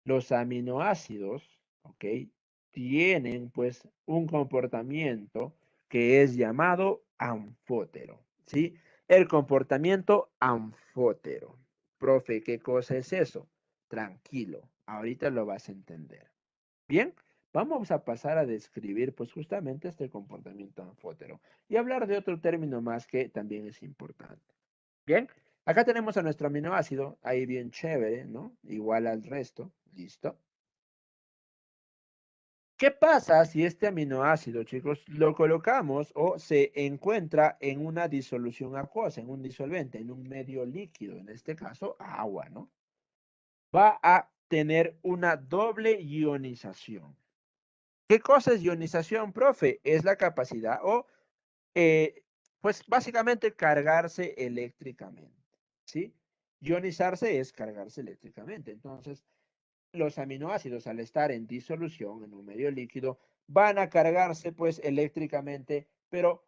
los aminoácidos, ¿ok? Tienen pues un comportamiento que es llamado anfótero, ¿sí? El comportamiento anfótero. Profe, ¿qué cosa es eso? Tranquilo, ahorita lo vas a entender. Bien, vamos a pasar a describir pues justamente este comportamiento anfótero y hablar de otro término más que también es importante. Bien, acá tenemos a nuestro aminoácido, ahí bien chévere, ¿no? Igual al resto, listo. ¿Qué pasa si este aminoácido, chicos, lo colocamos o se encuentra en una disolución acuosa, en un disolvente, en un medio líquido, en este caso agua, ¿no? Va a tener una doble ionización. ¿Qué cosa es ionización, profe? Es la capacidad o, pues básicamente cargarse eléctricamente, ¿sí? Ionizarse es cargarse eléctricamente. Entonces, los aminoácidos al estar en disolución en un medio líquido van a cargarse pues eléctricamente, pero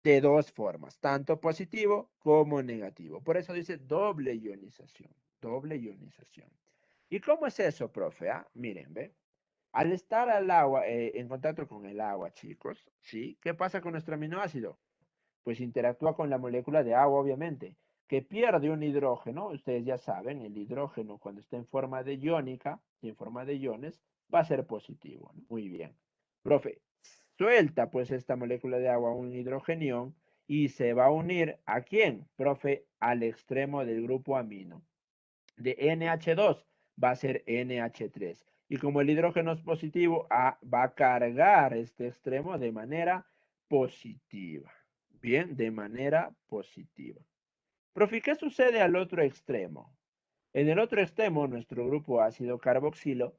de dos formas, tanto positivo como negativo. Por eso dice doble ionización, doble ionización. ¿Y cómo es eso, profe? Ah, miren, ¿ve? Al estar al agua, en contacto con el agua, chicos, ¿sí? ¿Qué pasa con nuestro aminoácido? Pues interactúa con la molécula de agua, obviamente, que pierde un hidrógeno. Ustedes ya saben, el hidrógeno cuando está en forma de iónica, en forma de iones, va a ser positivo, ¿no? Muy bien. Profe, suelta pues esta molécula de agua un hidrogenión y se va a unir ¿a quién? Profe, al extremo del grupo amino. De NH2 va a ser NH3. Y como el hidrógeno es positivo, va a cargar este extremo de manera positiva. Bien, de manera positiva. Profe, ¿qué sucede al otro extremo? En el otro extremo, nuestro grupo ácido carboxilo,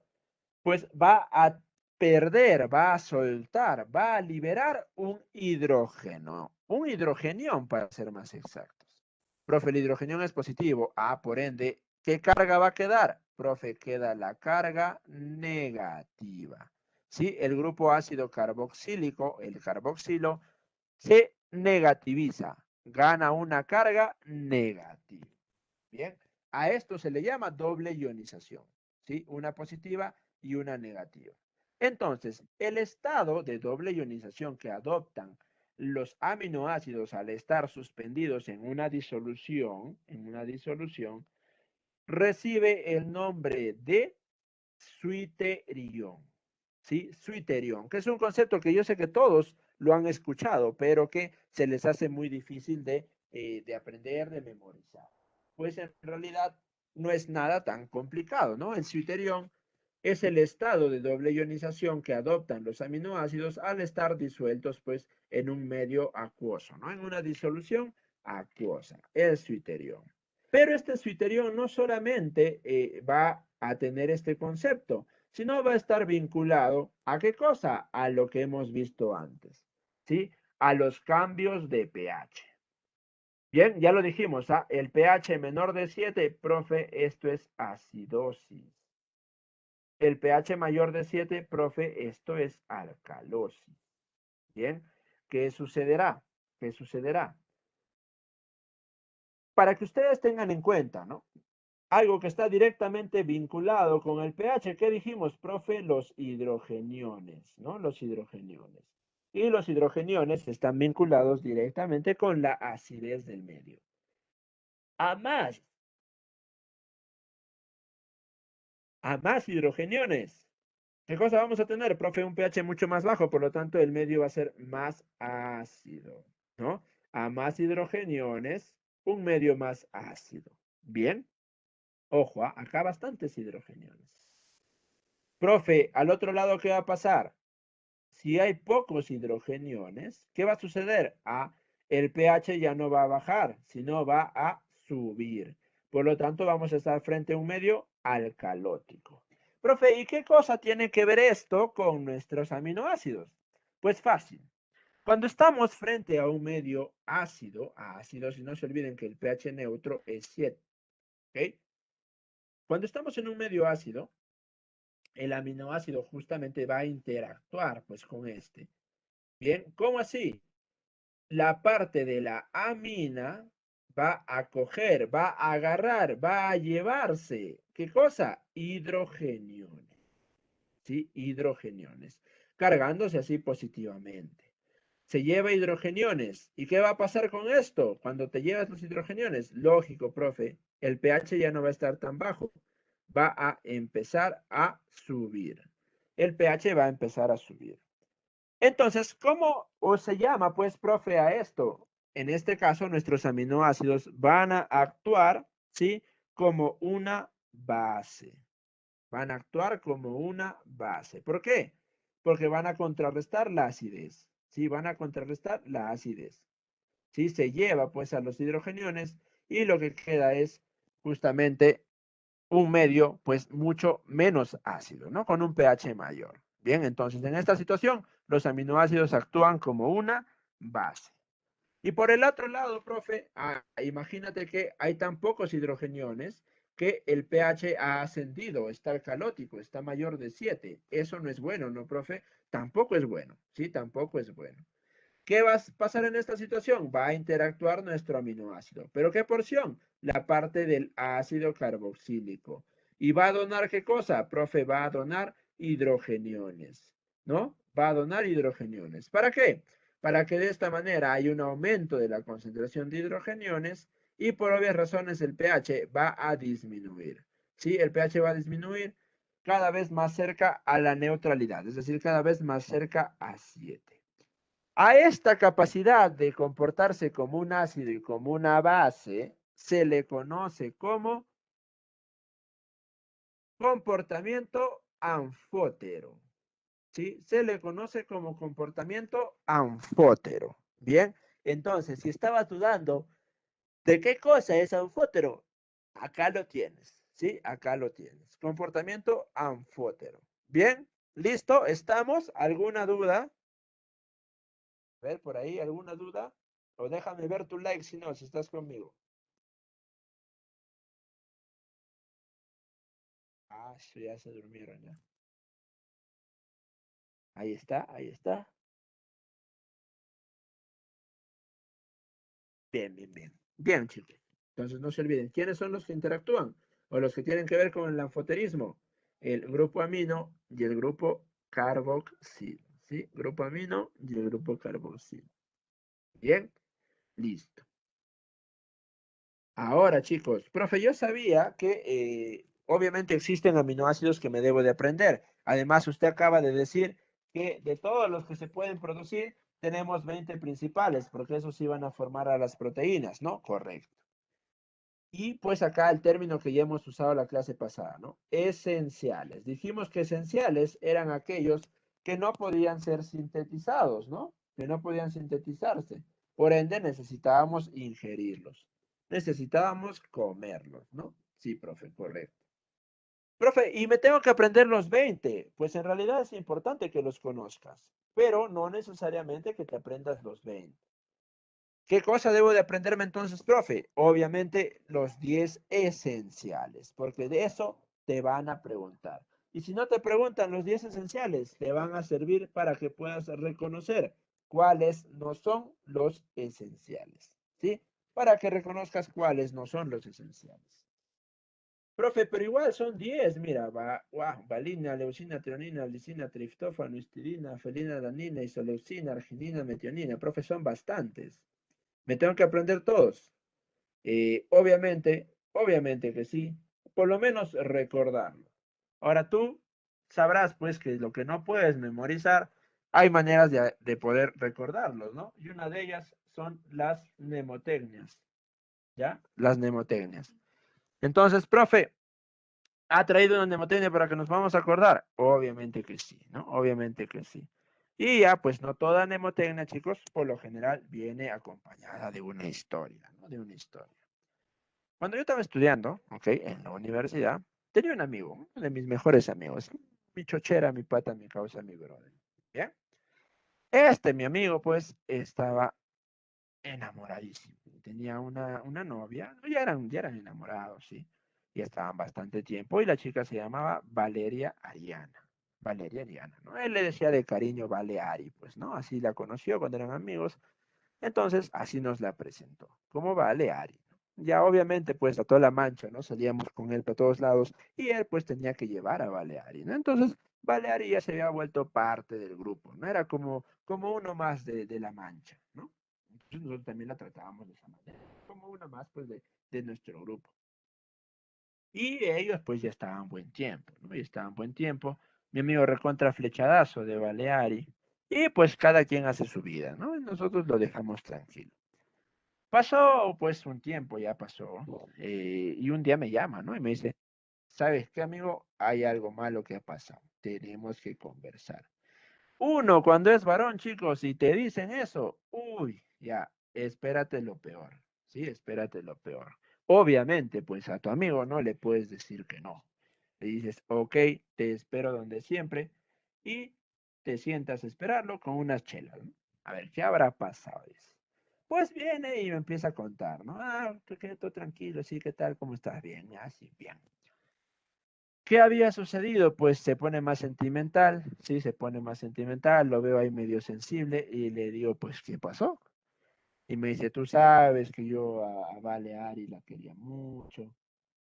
pues va a perder, va a soltar, va a liberar un hidrógeno, un hidrogenión para ser más exactos. Profe, el hidrogenión es positivo, por ende, ¿Qué carga va a quedar? Profe, queda la carga negativa. ¿Sí? El grupo ácido carboxílico, el carboxilo, se negativiza, gana una carga negativa. Bien, a esto se le llama doble ionización, ¿sí? Una positiva y una negativa. Entonces, el estado de doble ionización que adoptan los aminoácidos al estar suspendidos en una disolución, recibe el nombre de suiterión. ¿Sí? Suiterión, que es un concepto que yo sé que todos lo han escuchado, pero que se les hace muy difícil de aprender, de memorizar. Pues en realidad no es nada tan complicado, ¿no? El suiterión es el estado de doble ionización que adoptan los aminoácidos al estar disueltos, pues, en un medio acuoso, ¿no? En una disolución acuosa, el suiterión. Pero este suiterión no solamente va a tener este concepto, sino va a estar vinculado ¿a qué cosa? A lo que hemos visto antes, ¿sí? A los cambios de pH. Bien, ya lo dijimos, ¿ah? El pH menor de 7, profe, esto es acidosis. El pH mayor de 7, profe, esto es alcalosis. Bien, ¿qué sucederá? ¿Qué sucederá? Para que ustedes tengan en cuenta, ¿no? Algo que está directamente vinculado con el pH. ¿Qué dijimos, profe? Los hidrogeniones, ¿no? Los hidrogeniones. Y los hidrogeniones están vinculados directamente con la acidez del medio. A más hidrogeniones. ¿Qué cosa vamos a tener, profe? Un pH mucho más bajo, por lo tanto el medio va a ser más ácido, ¿no? A más hidrogeniones, un medio más ácido. Bien, ojo, acá bastantes hidrogeniones. Profe, al otro lado, ¿qué va a pasar? Si hay pocos hidrogeniones, ¿qué va a suceder? El pH ya no va a bajar, sino va a subir. Por lo tanto, vamos a estar frente a un medio alcalótico. Profe, ¿y qué cosa tiene que ver esto con nuestros aminoácidos? Pues fácil. Cuando estamos frente a un medio ácido, si no se olviden que el pH neutro es 7, ¿ok? Cuando estamos en un medio ácido, el aminoácido justamente va a interactuar pues con este. Bien, ¿cómo así? La parte de la amina va a coger, va a agarrar, va a llevarse, ¿qué cosa? Hidrogeniones, ¿sí? Hidrogeniones, cargándose así positivamente. Se lleva hidrogeniones. ¿Y qué va a pasar con esto? Cuando te llevas los hidrogeniones, lógico, profe, el pH ya no va a estar tan bajo, va a empezar a subir. El pH va a empezar a subir. Entonces, ¿cómo se llama, pues, profe, a esto? En este caso, nuestros aminoácidos van a actuar, ¿sí? Como una base. Van a actuar como una base. ¿Por qué? Porque van a contrarrestar la acidez, ¿sí? Van a contrarrestar la acidez. ¿Sí? Se lleva, pues, a los hidrogeniones y lo que queda es justamente un medio, pues, mucho menos ácido, ¿no? Con un pH mayor. Bien, entonces, en esta situación, los aminoácidos actúan como una base. Y por el otro lado, profe, imagínate que hay tan pocos hidrogeniones que el pH ha ascendido, está alcalótico, está mayor de 7. Eso no es bueno, ¿no, profe? Tampoco es bueno, ¿sí? Tampoco es bueno. ¿Qué va a pasar en esta situación? Va a interactuar nuestro aminoácido. ¿Pero qué porción? La parte del ácido carboxílico. ¿Y va a donar qué cosa? Profe, va a donar hidrogeniones, ¿no? Va a donar hidrogeniones. ¿Para qué? Para que de esta manera haya un aumento de la concentración de hidrogeniones y por obvias razones el pH va a disminuir. ¿Sí? El pH va a disminuir cada vez más cerca a la neutralidad, es decir, cada vez más cerca a 7. A esta capacidad de comportarse como un ácido y como una base se le conoce como comportamiento anfótero. ¿Sí? Se le conoce como comportamiento anfótero. Bien, entonces, si estabas dudando de qué cosa es anfótero, acá lo tienes. ¿Sí? Acá lo tienes. Comportamiento anfótero. Bien, ¿listo? ¿Estamos? ¿Alguna duda? Ver por ahí, ¿alguna duda? O déjame ver tu like si no, si estás conmigo. Ah, sí, ya se durmieron ya. Ahí está, ahí está. Bien, bien, bien. Bien, chicos. Entonces no se olviden, ¿quiénes son los que interactúan? O los que tienen que ver con el anfoterismo. El grupo amino y el grupo carboxil. ¿Sí? Grupo amino y el grupo carboxil. Bien, listo. Ahora, chicos, profe, yo sabía que obviamente existen aminoácidos que me debo de aprender. Además, usted acaba de decir que de todos los que se pueden producir, tenemos 20 principales, porque esos iban a formar a las proteínas, ¿no? Correcto. Y pues acá el término que ya hemos usado la clase pasada, ¿no? Esenciales. Dijimos que esenciales eran aquellos que no podían ser sintetizados, ¿no? Que no podían sintetizarse. Por ende, necesitábamos ingerirlos. Necesitábamos comerlos, ¿no? Sí, profe, correcto. Profe, y me tengo que aprender los 20. Pues en realidad es importante que los conozcas, pero no necesariamente que te aprendas los 20. ¿Qué cosa debo de aprenderme entonces, profe? Obviamente los 10 esenciales, porque de eso te van a preguntar. Y si no te preguntan los 10 esenciales, te van a servir para que puedas reconocer cuáles no son los esenciales, ¿sí? Para que reconozcas cuáles no son los esenciales. Profe, pero igual son 10, mira, valina, leucina, treonina, lisina, triptófano, histidina, felina, alanina, isoleucina, arginina, metionina. Profe, son bastantes. Me tengo que aprender todos. Obviamente que sí. Por lo menos recordarlo. Ahora tú sabrás pues que lo que no puedes memorizar, hay maneras de poder recordarlos, ¿no? Y una de ellas son las mnemotecnias. ¿Ya? Las mnemotecnias. Entonces, profe, ¿ha traído una mnemotecnia para que nos vamos a acordar? Obviamente que sí, ¿no? Obviamente que sí. Y ya, pues no toda mnemotecnia, chicos, por lo general viene acompañada de una historia, ¿no? De una historia. Cuando yo estaba estudiando, ¿ok? En la universidad, tenía un amigo, uno de mis mejores amigos, mi chochera, mi pata, mi causa, mi brother. ¿Bien? Mi amigo, pues, estaba enamoradísimo. Tenía una novia, ya eran enamorados, sí. Y estaban bastante tiempo. Y la chica se llamaba Valeria Ariana. Valeria Ariana, ¿no? Él le decía de cariño Valeari, pues, ¿no? Así la conoció cuando eran amigos. Entonces, así nos la presentó, como Baleari. Ya obviamente, pues a toda la mancha, ¿no? Salíamos con él para todos lados y él pues tenía que llevar a Baleari, ¿no? Entonces, Baleari ya se había vuelto parte del grupo, ¿no? Era como uno más de la mancha, ¿no? Entonces nosotros también la tratábamos de esa manera, como uno más pues de nuestro grupo. Y ellos pues ya estaban buen tiempo, ¿no? Y estaban buen tiempo. Mi amigo recontra flechadazo de Baleari. Y pues cada quien hace su vida, ¿no? Y nosotros lo dejamos tranquilo. Pasó pues un tiempo, ya pasó, y un día me llama, ¿no? Y me dice, ¿sabes qué, amigo? Hay algo malo que ha pasado, tenemos que conversar. Uno, cuando es varón, chicos, y te dicen eso, uy, ya, espérate lo peor, ¿sí? Espérate lo peor. Obviamente, pues a tu amigo no le puedes decir que no. Le dices, ok, te espero donde siempre, y te sientas a esperarlo con unas chelas, ¿no? A ver, ¿qué habrá pasado? Dice. Pues viene y me empieza a contar, ¿no? Ah, tú qué, todo tranquilo, sí, ¿qué tal? ¿Cómo estás? Bien, ya, sí, bien. ¿Qué había sucedido? Pues se pone más sentimental, sí, se pone más sentimental, lo veo ahí medio sensible y le digo, pues, ¿qué pasó? Y me dice, tú sabes que yo a Baleari la quería mucho,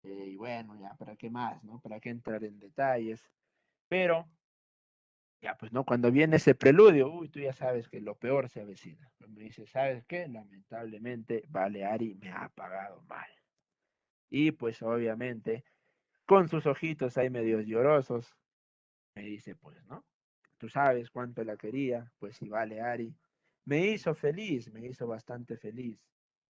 y bueno, ya, ¿para qué más, no? ¿Para qué entrar en detalles? Pero, ya, pues, ¿no? Cuando viene ese preludio, uy, tú ya sabes que lo peor se avecina. Pues me dice, ¿sabes qué? Lamentablemente, Baleari me ha pagado mal. Y pues, obviamente, con sus ojitos ahí medios llorosos, me dice, pues, ¿no? Tú sabes cuánto la quería, pues si vale Ari. Me hizo feliz, me hizo bastante feliz,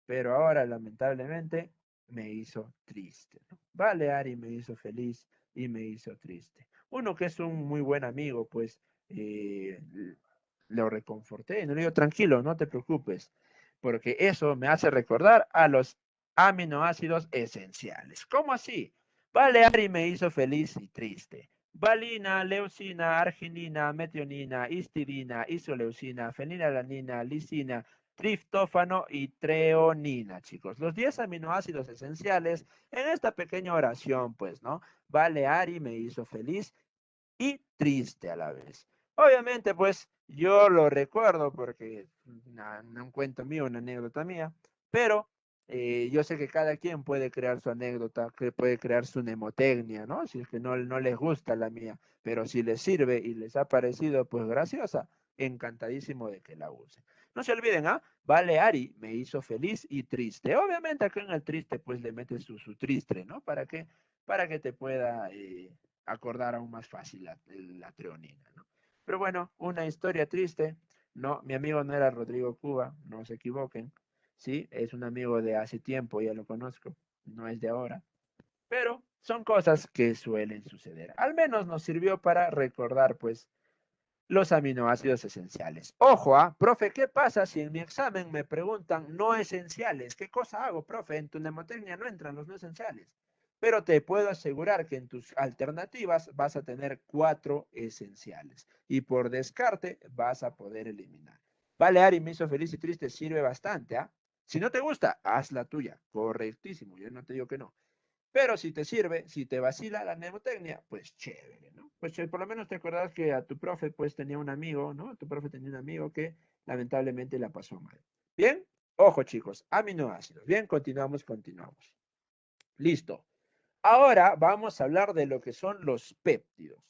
pero ahora lamentablemente me hizo triste, ¿no? Vale Ari me hizo feliz y me hizo triste. Uno que es un muy buen amigo, pues eh, lo reconforté, no le digo tranquilo, no te preocupes, porque eso me hace recordar a los aminoácidos esenciales. ¿Cómo así? Vale Ari me hizo feliz y triste. Valina, leucina, arginina, metionina, histidina, isoleucina, fenilalanina, lisina, triptófano y treonina, chicos. Los 10 aminoácidos esenciales en esta pequeña oración, pues, ¿no? Vale, Ari, me hizo feliz y triste a la vez. Obviamente, pues, yo lo recuerdo porque no un cuento mío, una anécdota mía, pero yo sé que cada quien puede crear su anécdota, que puede crear su mnemotecnia, ¿no? Si es que no les gusta la mía, pero si les sirve y les ha parecido, pues, graciosa, encantadísimo de que la use. No se olviden, ¿ah? Vale, Ari, me hizo feliz y triste. Obviamente acá en el triste, pues, le metes su triste, ¿no? Para que te pueda acordar aún más fácil la treonina, ¿no? Pero bueno, una historia triste. No, mi amigo no era Rodrigo Cuba, no se equivoquen. Sí, es un amigo de hace tiempo, ya lo conozco, no es de ahora. Pero son cosas que suelen suceder. Al menos nos sirvió para recordar, pues, los aminoácidos esenciales. Ojo, profe, ¿qué pasa si en mi examen me preguntan no esenciales? ¿Qué cosa hago, profe? En tu mnemotecnia no entran los no esenciales. Pero te puedo asegurar que en tus alternativas vas a tener 4 esenciales. Y por descarte vas a poder eliminar. Vale, Ari, me hizo feliz y triste, sirve bastante, ¿ah? Si no te gusta, haz la tuya. Correctísimo, yo no te digo que no. Pero si te sirve, si te vacila la mnemotecnia, pues chévere, ¿no? Pues por lo menos te acordás que a tu profe pues tenía un amigo, ¿no? Tu profe tenía un amigo que lamentablemente la pasó mal. Bien, ojo chicos, aminoácidos. Bien, continuamos. Listo. Ahora vamos a hablar de lo que son los péptidos.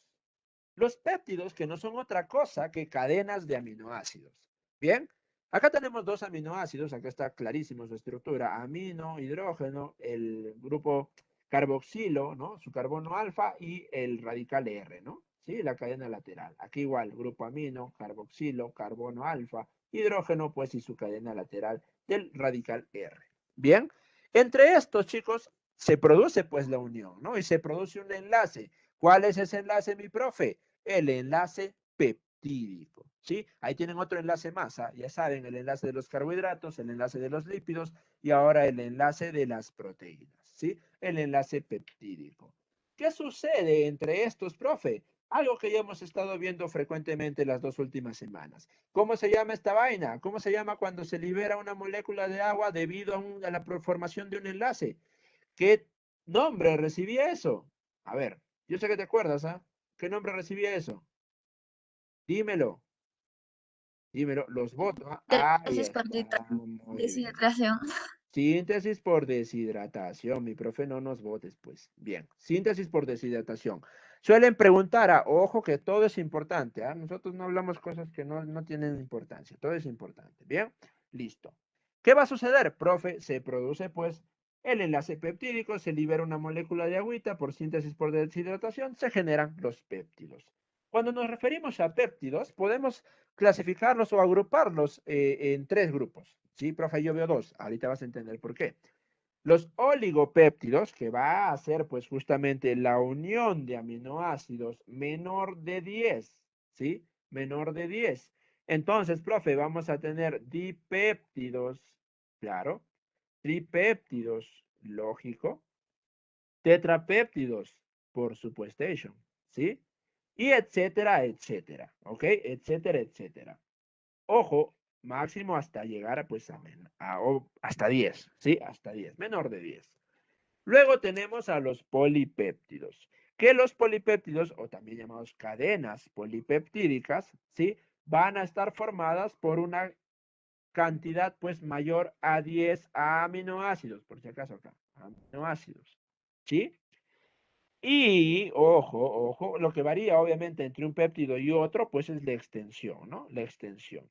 Los péptidos que no son otra cosa que cadenas de aminoácidos. Bien, acá tenemos 2 aminoácidos, acá está clarísimo su estructura, amino, hidrógeno, el grupo carboxilo, ¿no? Su carbono alfa y el radical R, ¿no? Sí, la cadena lateral. Aquí igual, grupo amino, carboxilo, carbono alfa, hidrógeno, pues y su cadena lateral del radical R. Bien, entre estos chicos se produce pues la unión, ¿no? Y se produce un enlace. ¿Cuál es ese enlace, mi profe? El enlace peptídico, ¿sí? Ahí tienen otro enlace más, ya saben, el enlace de los carbohidratos, el enlace de los lípidos y ahora el enlace de las proteínas, ¿sí? El enlace peptídico. ¿Qué sucede entre estos, profe? Algo que ya hemos estado viendo frecuentemente las 2 últimas semanas. ¿Cómo se llama esta vaina? ¿Cómo se llama cuando se libera una molécula de agua debido a la formación de un enlace? ¿Qué nombre recibía eso? A ver, yo sé que te acuerdas, ¿ah? ¿Qué nombre recibía eso? Dímelo. Dímelo. Los votos. Ahí Entonces, está. Muy bien. deshidratación. Síntesis por deshidratación. Mi profe, no nos votes, pues. Bien. Síntesis por deshidratación. Suelen preguntar, ojo que todo es importante, ¿ah? Nosotros no hablamos cosas que no tienen importancia. Todo es importante. Bien. Listo. ¿Qué va a suceder, profe? Se produce, pues, el enlace peptídico, se libera una molécula de agüita por síntesis por deshidratación, se generan los péptidos. Cuando nos referimos a péptidos, podemos clasificarlos o agruparlos en 3 grupos. Sí, profe, yo veo 2. Ahorita vas a entender por qué. Los oligopéptidos, que va a ser pues justamente la unión de aminoácidos menor de 10, ¿sí? Menor de 10. Entonces, profe, vamos a tener dipéptidos, claro, tripéptidos, lógico, tetrapéptidos, por supuestation, ¿sí? Y etcétera, etcétera, ¿ok? Etcétera, etcétera. Ojo, máximo hasta llegar pues hasta 10, ¿sí? Hasta 10, menor de 10. Luego tenemos a los polipéptidos, que los polipéptidos, o también llamados cadenas polipeptídicas, ¿sí? Van a estar formadas por una cantidad pues mayor a 10 aminoácidos, por si acaso acá, aminoácidos, ¿sí? Y, ojo, lo que varía obviamente entre un péptido y otro, pues es la extensión, ¿no? La extensión.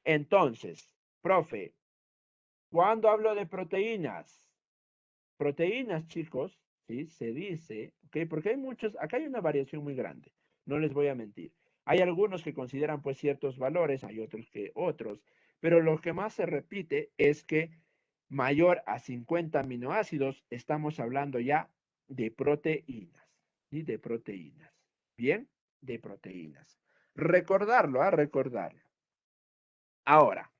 Entonces, profe, cuando hablo de proteínas, chicos, ¿sí? Se dice, ¿ok? Porque hay muchos, acá hay una variación muy grande, no les voy a mentir. Hay algunos que consideran pues ciertos valores, hay otros que otros, pero lo que más se repite es que mayor a 50 aminoácidos, estamos hablando ya de proteínas, ¿sí? De proteínas, ¿bien? De proteínas. Recordarlo, recordarlo. Ahora,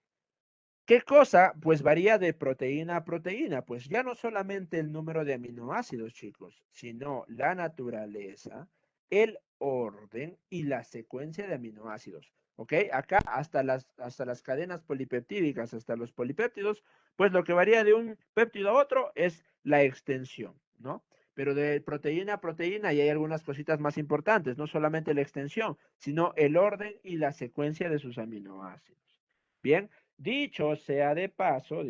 ¿qué cosa? Pues varía de proteína a proteína. Pues ya no solamente el número de aminoácidos, chicos, sino la naturaleza, el orden y la secuencia de aminoácidos. ¿ok? Acá hasta las cadenas polipeptídicas, hasta los polipéptidos, pues lo que varía de un péptido a otro es la extensión, ¿no? Pero de proteína a proteína y hay algunas cositas más importantes, no solamente la extensión, sino el orden y la secuencia de sus aminoácidos. Bien, dicho sea de paso,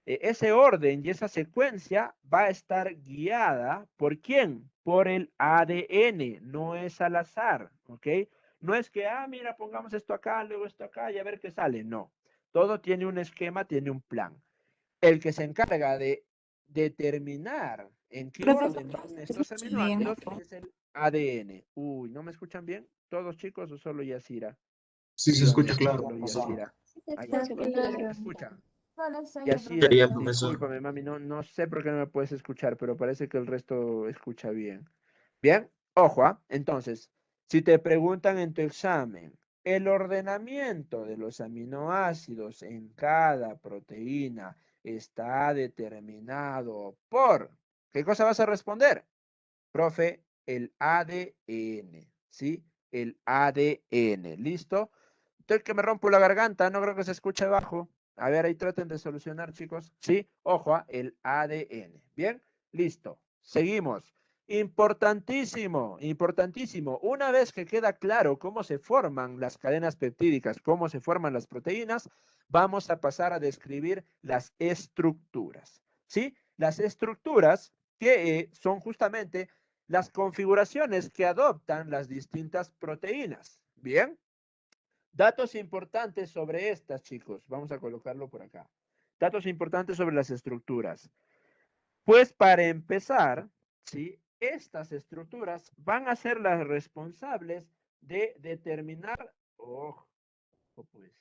ese orden y esa secuencia va a estar guiada ¿por quién? Por el ADN, no es al azar, ¿ok? No es que, mira, pongamos esto acá, luego esto acá y a ver qué sale, no. Todo tiene un esquema, tiene un plan. El que se encarga de determinar en qué Profesor, orden van ¿se estos escucha bien? aminoácidos es el ADN. Uy, ¿no me escuchan bien? ¿Todos chicos o solo Yasira? Sí, se Díganme escucha si claro, solo profesor. Yasira. Ah, ya. Está claro. ¿Me escuchan? Solo soy el Yasira, Ya, profesor. profesor. discúlpame, mami, no sé por qué no me puedes escuchar, pero parece que el resto escucha bien. Bien, ojo, entonces, si te preguntan en tu examen el ordenamiento de los aminoácidos en cada proteína está determinado por, ¿qué cosa vas a responder? Profe, el ADN, ¿sí? El ADN, ¿listo? Estoy que me rompo la garganta, no creo que se escuche bajo. A ver, ahí traten de solucionar, chicos. Sí, ojo, el ADN. Bien, listo. Seguimos. Importantísimo, importantísimo. Una vez que queda claro cómo se forman las cadenas peptídicas, cómo se forman las proteínas, vamos a pasar a describir las estructuras. ¿Sí? Las estructuras que son justamente las configuraciones que adoptan las distintas proteínas. Bien. Datos importantes sobre estas, chicos. Vamos a colocarlo por acá. Datos importantes sobre las estructuras. Pues para empezar, ¿sí? Estas estructuras van a ser las responsables de determinar, ojo, pues,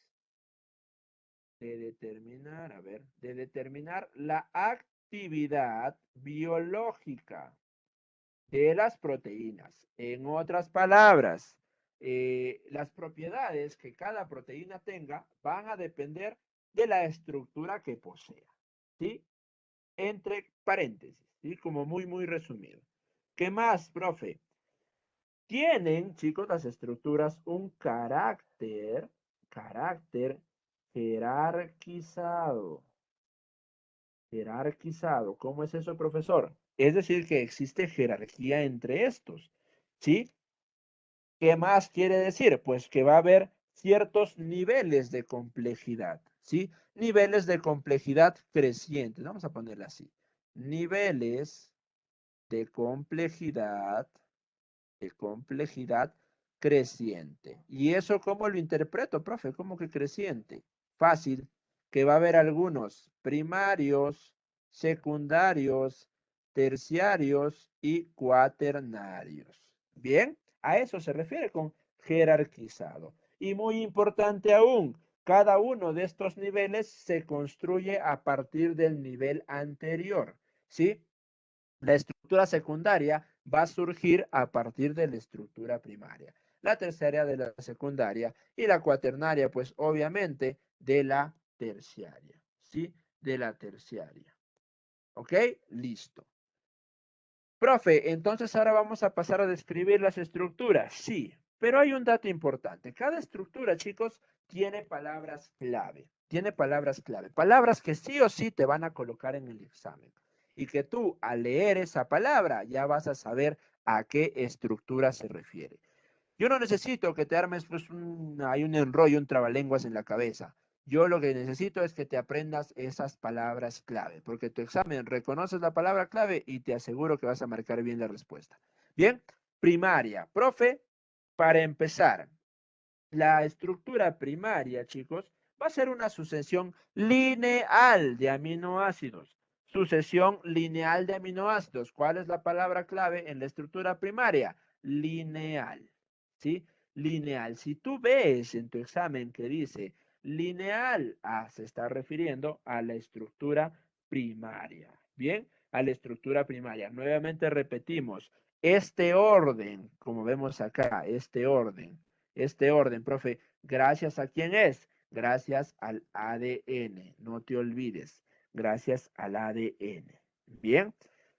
de determinar la actividad biológica de las proteínas. En otras palabras, las propiedades que cada proteína tenga van a depender de la estructura que posea, ¿sí? Entre paréntesis, ¿sí? Como muy resumido. ¿Qué más, profe? Tienen, chicos, las estructuras un carácter jerarquizado. Jerarquizado. ¿Cómo es eso, profesor? Es decir, que existe jerarquía entre estos, ¿sí? ¿Qué más quiere decir? Pues que va a haber ciertos niveles de complejidad, ¿sí? Niveles de complejidad crecientes. Vamos a ponerla así. Niveles de complejidad creciente. ¿Y eso cómo lo interpreto, profe? ¿Cómo que creciente? Fácil, que va a haber algunos primarios, secundarios, terciarios y cuaternarios. Bien, a eso se refiere con jerarquizado. Y muy importante aún, cada uno de estos niveles se construye a partir del nivel anterior, ¿sí? La estructura secundaria va a surgir a partir de la estructura primaria. La terciaria de la secundaria y la cuaternaria, pues obviamente de la terciaria. ¿Sí? De la terciaria. ¿Ok? Listo. Profe, entonces ahora vamos a pasar a describir las estructuras. Sí, pero hay un dato importante. Cada estructura, chicos, tiene palabras clave. Tiene palabras clave. Palabras que sí o sí te van a colocar en el examen. Y que tú, al leer esa palabra, ya vas a saber a qué estructura se refiere. Yo no necesito que te armes pues hay un enrollo, un trabalenguas en la cabeza. Yo lo que necesito es que te aprendas esas palabras clave, porque tu examen reconoces la palabra clave y te aseguro que vas a marcar bien la respuesta. Bien, primaria. Profe, para empezar, la estructura primaria, chicos, va a ser una sucesión lineal de aminoácidos. Sucesión lineal de aminoácidos. ¿Cuál es la palabra clave en la estructura primaria? Lineal. ¿Sí? Lineal. Si tú ves en tu examen que dice lineal, se está refiriendo a la estructura primaria. Bien, a la estructura primaria. Nuevamente repetimos, este orden, como vemos acá, este orden, profe, ¿gracias a quién es? Gracias al ADN, no te olvides, gracias al ADN. Bien,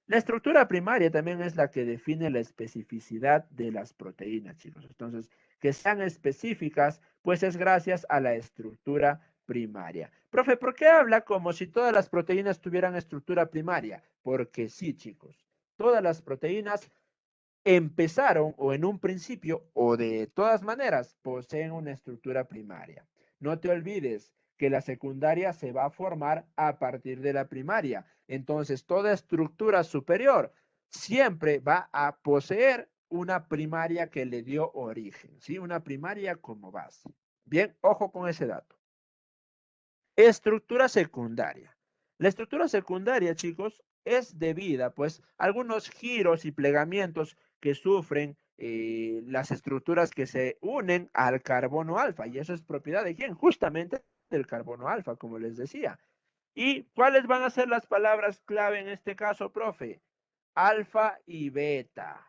La estructura primaria también es la que define la especificidad de las proteínas, chicos. Entonces, que sean específicas, pues es gracias a la estructura primaria. Profe, ¿por qué habla como si todas las proteínas tuvieran estructura primaria? Porque sí, chicos. Todas las proteínas empezaron o en un principio o de todas maneras poseen una estructura primaria. No te olvides que la secundaria se va a formar a partir de la primaria. Entonces, toda estructura superior siempre va a poseer una primaria que le dio origen, ¿sí? Una primaria como base. Bien, ojo con ese dato. Estructura secundaria. La estructura secundaria, chicos, es debida, pues, a algunos giros y plegamientos que sufren las estructuras que se unen al carbono alfa. Y eso es propiedad de quién? Justamente del carbono alfa, como les decía. ¿Y cuáles van a ser las palabras clave en este caso, profe? Alfa y beta.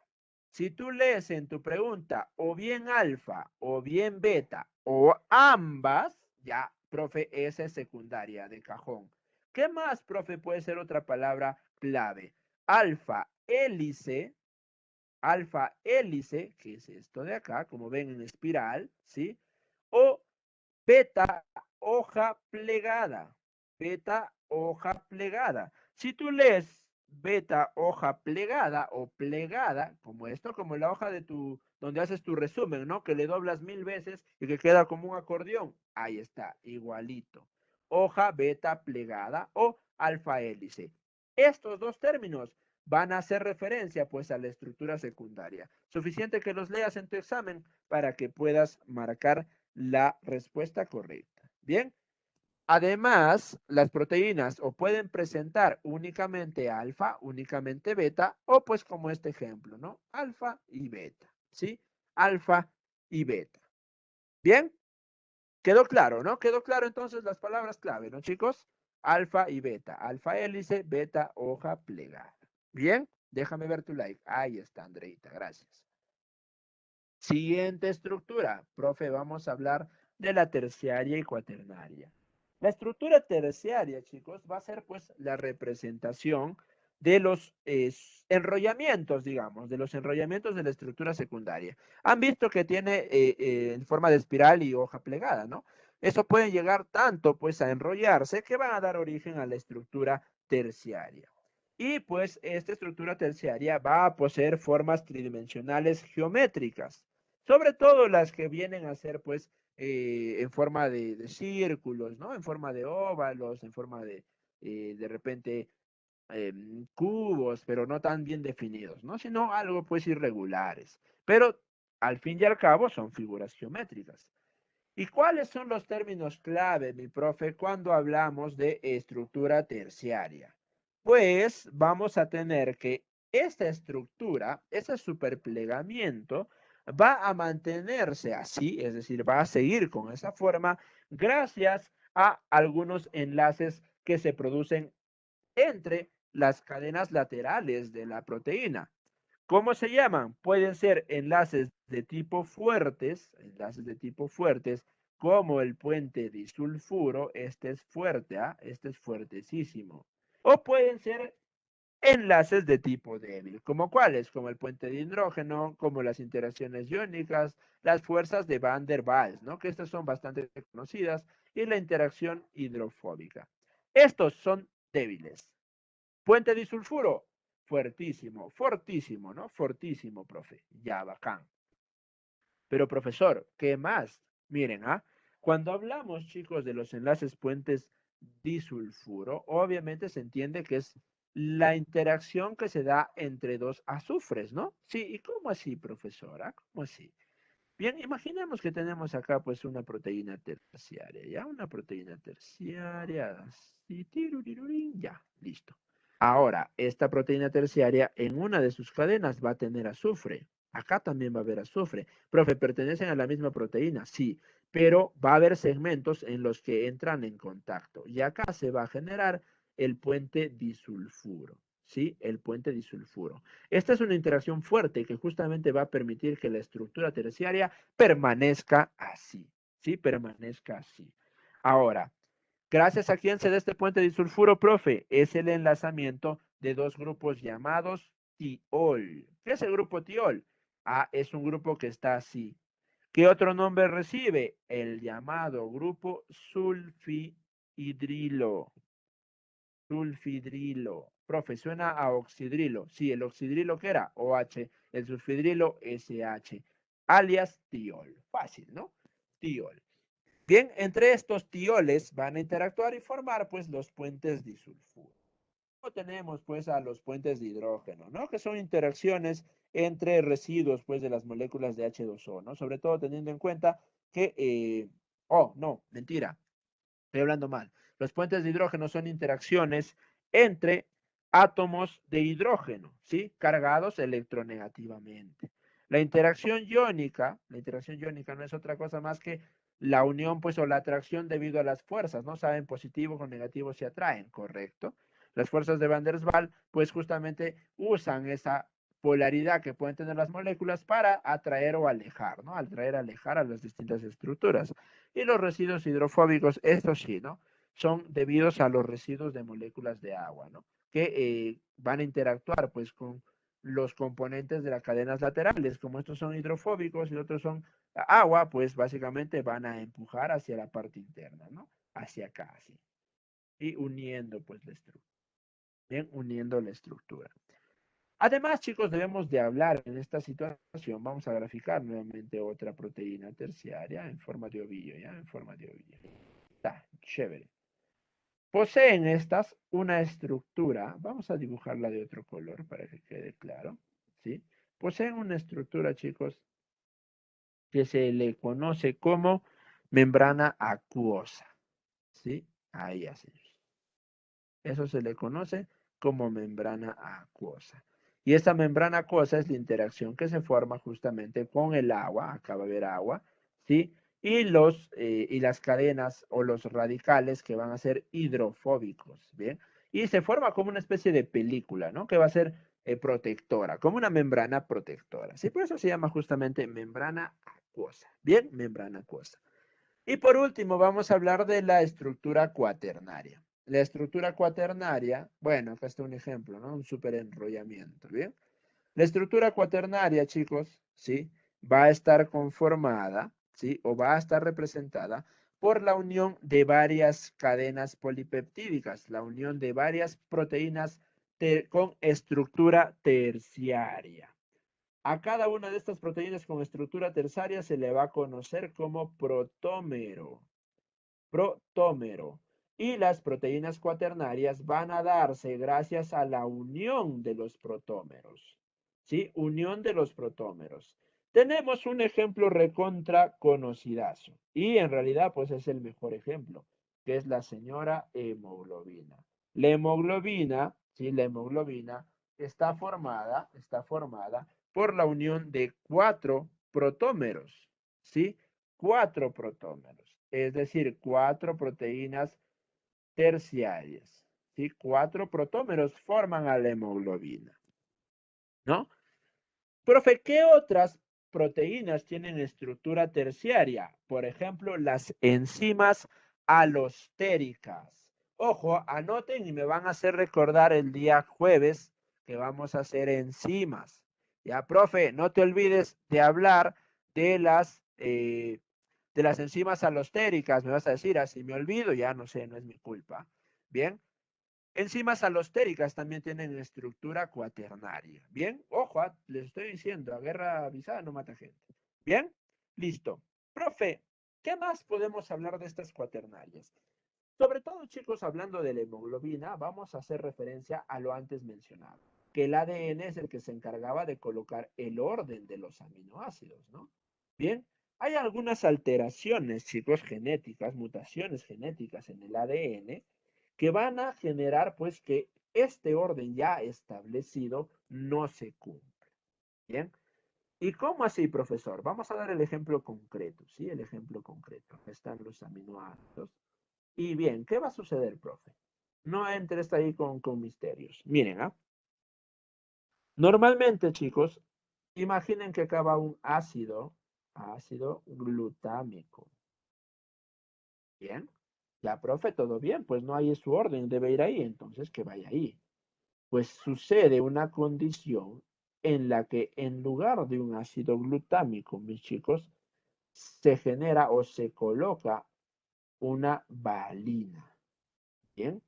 Si tú lees en tu pregunta o bien alfa o bien beta o ambas, ya, profe, esa es secundaria de cajón. ¿Qué más, profe, puede ser otra palabra clave? Alfa hélice, que es esto de acá, como ven en espiral, ¿sí? O beta hoja plegada. Beta hoja plegada. Si tú lees beta hoja plegada o plegada, como esto, como la hoja de donde haces tu resumen, ¿no? Que le doblas 1000 veces y que queda como un acordeón. Ahí está, igualito. Hoja beta plegada o alfa hélice. Estos dos términos van a hacer referencia pues a la estructura secundaria. Suficiente que los leas en tu examen para que puedas marcar la respuesta correcta. Bien. Además, las proteínas o pueden presentar únicamente alfa, únicamente beta, o pues como este ejemplo, ¿no? Alfa y beta, ¿sí? Alfa y beta. Bien. Quedó claro, ¿no? Quedó claro entonces las palabras clave, ¿no, chicos? Alfa y beta. Alfa hélice, beta hoja plegada. Bien. Déjame ver tu like. Ahí está, Andreita. Gracias. Siguiente estructura. Profe, vamos a hablar de la terciaria y cuaternaria. La estructura terciaria, chicos, va a ser pues la representación de los enrollamientos, digamos, de los enrollamientos de la estructura secundaria. Han visto que tiene en forma de espiral y hoja plegada, ¿no? Eso puede llegar tanto pues a enrollarse que van a dar origen a la estructura terciaria. Y pues esta estructura terciaria va a poseer formas tridimensionales geométricas, sobre todo las que vienen a ser pues en forma de círculos, ¿no? En forma de óvalos, en forma de repente cubos, pero no tan bien definidos, ¿no? Sino algo pues irregulares. Pero al fin y al cabo son figuras geométricas. ¿Y cuáles son los términos clave, mi profe, cuando hablamos de estructura terciaria? Pues vamos a tener que esta estructura, ese superplegamiento, va a mantenerse así, es decir, va a seguir con esa forma gracias a algunos enlaces que se producen entre las cadenas laterales de la proteína. ¿Cómo se llaman? Pueden ser enlaces de tipo fuertes, como el puente disulfuro, este es fuerte, ¿ah? Este es fuertesísimo. O pueden ser enlaces de tipo débil, como cuáles, como el puente de hidrógeno, como las interacciones iónicas, las fuerzas de Van der Waals, ¿no? Que estas son bastante conocidas, y la interacción hidrofóbica. Estos son débiles. Puente disulfuro, fuertísimo, fortísimo, ¿no? Fortísimo, profe. Ya, bacán. Pero, profesor, ¿qué más? Miren, ¿ah? Cuando hablamos, chicos, de los enlaces puentes disulfuro, obviamente se entiende que es la interacción que se da entre dos azufres, ¿no? Sí, ¿y cómo así, profesora? ¿Cómo así? Bien, imaginemos que tenemos acá pues una proteína terciaria, ¿ya? Una proteína terciaria, así, tirurirurín, ya, listo. Ahora, esta proteína terciaria en una de sus cadenas va a tener azufre. Acá también va a haber azufre. Profe, ¿pertenecen a la misma proteína? Sí, pero va a haber segmentos en los que entran en contacto. Y acá se va a generar el puente disulfuro. ¿Sí? El puente disulfuro. Esta es una interacción fuerte que justamente va a permitir que la estructura terciaria permanezca así. ¿Sí? Permanezca así. Ahora, gracias a quién se da este puente disulfuro, profe, es el enlazamiento de dos grupos llamados tiol. ¿Qué es el grupo tiol? Ah, es un grupo que está así. ¿Qué otro nombre recibe? El llamado grupo sulfihidrilo. Sulfidrilo. Profe, suena a oxidrilo. Sí, el oxidrilo, ¿qué era? OH. El sulfidrilo, SH. Alias tiol. Fácil, ¿no? Tiol. Bien, entre estos tioles van a interactuar y formar, pues, los puentes disulfuro. Tenemos, pues, a los puentes de hidrógeno, ¿no? Que son interacciones entre residuos, pues, de las moléculas de H2O, ¿no? Sobre todo teniendo en cuenta que, oh, no, mentira. Estoy hablando mal. Los puentes de hidrógeno son interacciones entre átomos de hidrógeno, ¿sí? Cargados electronegativamente. La interacción iónica no es otra cosa más que la unión, pues, o la atracción debido a las fuerzas, ¿no? Saben, positivo con negativo se atraen, ¿correcto? Las fuerzas de Van der Waals, pues, justamente usan esa polaridad que pueden tener las moléculas para atraer o alejar, ¿no? Atraer, alejar a las distintas estructuras. Y los residuos hidrofóbicos, estos sí, ¿no? Son debidos a los residuos de moléculas de agua, ¿no? Que van a interactuar, pues, con los componentes de las cadenas laterales. Como estos son hidrofóbicos y otros son agua, pues, básicamente van a empujar hacia la parte interna, ¿no? Hacia acá, así. Y uniendo, pues, la estructura. Bien, uniendo la estructura. Además, chicos, debemos de hablar en esta situación. Vamos a graficar nuevamente otra proteína terciaria en forma de ovillo, ¿ya? En forma de ovillo. Está, chévere. Poseen estas una estructura. Vamos a dibujarla de otro color para que quede claro, ¿sí? Poseen una estructura, chicos, que se le conoce como membrana acuosa, ¿sí? Ahí así. Eso se le conoce como membrana acuosa. Y esta membrana acuosa es la interacción que se forma justamente con el agua, acá va a haber agua, ¿sí? Y las cadenas o los radicales que van a ser hidrofóbicos, ¿bien? Y se forma como una especie de película, ¿no? Que va a ser protectora, como una membrana protectora, ¿sí? Por eso se llama justamente membrana acuosa, ¿bien? Membrana acuosa. Y por último, vamos a hablar de la estructura cuaternaria. La estructura cuaternaria, bueno, acá está un ejemplo, ¿no? Un superenrollamiento, ¿bien? La estructura cuaternaria, chicos, ¿sí? Va a estar conformada, ¿sí? O va a estar representada por la unión de varias cadenas polipeptídicas, la unión de varias proteínas con estructura terciaria. A cada una de estas proteínas con estructura terciaria se le va a conocer como protómero. Protómero. Y las proteínas cuaternarias van a darse gracias a la unión de los protómeros. ¿Sí? Unión de los protómeros. Tenemos un ejemplo recontra conocidazo. Y en realidad, pues es el mejor ejemplo, que es la señora hemoglobina. La hemoglobina, ¿sí? La hemoglobina está formada por la unión de 4 protómeros, ¿sí? 4 protómeros, es decir, 4 proteínas terciarias, ¿sí? 4 protómeros forman a la hemoglobina, ¿no? Profe, ¿qué otras proteínas tienen estructura terciaria? Por ejemplo, las enzimas alostéricas. Ojo, anoten y me van a hacer recordar el día jueves que vamos a hacer enzimas. Ya, profe, no te olvides de hablar de las enzimas alostéricas. Me vas a decir, así me olvido, ya no sé, no es mi culpa. Bien. Enzimas alostéricas también tienen estructura cuaternaria. Bien, ojo, les estoy diciendo, a guerra avisada no mata gente. Bien, listo. Profe, ¿qué más podemos hablar de estas cuaternarias? Sobre todo, chicos, hablando de la hemoglobina, vamos a hacer referencia a lo antes mencionado, que el ADN es el que se encargaba de colocar el orden de los aminoácidos, ¿no? Bien, hay algunas alteraciones, chicos, genéticas, mutaciones genéticas en el ADN que van a generar, pues, que este orden ya establecido no se cumpla. Bien. ¿Y cómo así, profesor? Vamos a dar el ejemplo concreto, ¿sí? El ejemplo concreto. Aquí están los aminoácidos. Y bien, ¿qué va a suceder, profe? No entres ahí con misterios. Miren, ¿ah? Normalmente, chicos, imaginen que acaba un ácido glutámico. Bien. Ya, profe, todo bien, pues no hay su orden, debe ir ahí, entonces que vaya ahí. pues sucede una condición en la que en lugar de un ácido glutámico, mis chicos, se genera o se coloca una valina. ¿Bien?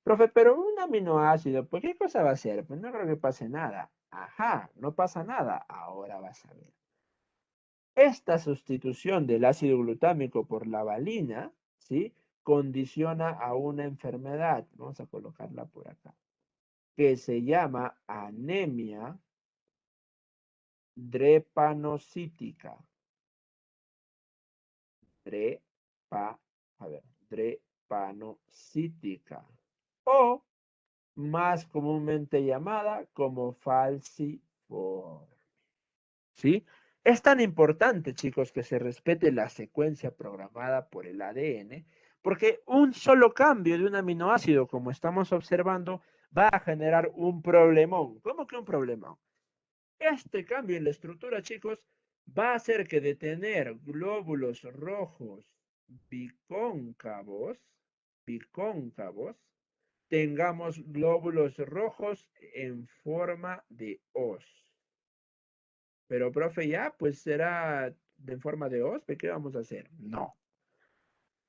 Profe, pero un aminoácido, ¿pues qué cosa va a hacer? Pues no creo que pase nada. Ajá, no pasa nada. Ahora vas a ver. Esta sustitución del ácido glutámico por la valina, ¿sí? Condiciona a una enfermedad, vamos a colocarla por acá, que se llama anemia drepanocítica. Drepanocítica. O más comúnmente llamada como falciforme. ¿Sí? Es tan importante, chicos, que se respete la secuencia programada por el ADN, porque un solo cambio de un aminoácido, como estamos observando, va a generar un problemón. ¿Cómo que un problemón? Este cambio en la estructura, chicos, va a hacer que de tener glóbulos rojos bicóncavos, tengamos glóbulos rojos en forma de hoz. Pero, profe, ya, pues será de forma de hoz, ¿qué vamos a hacer? No.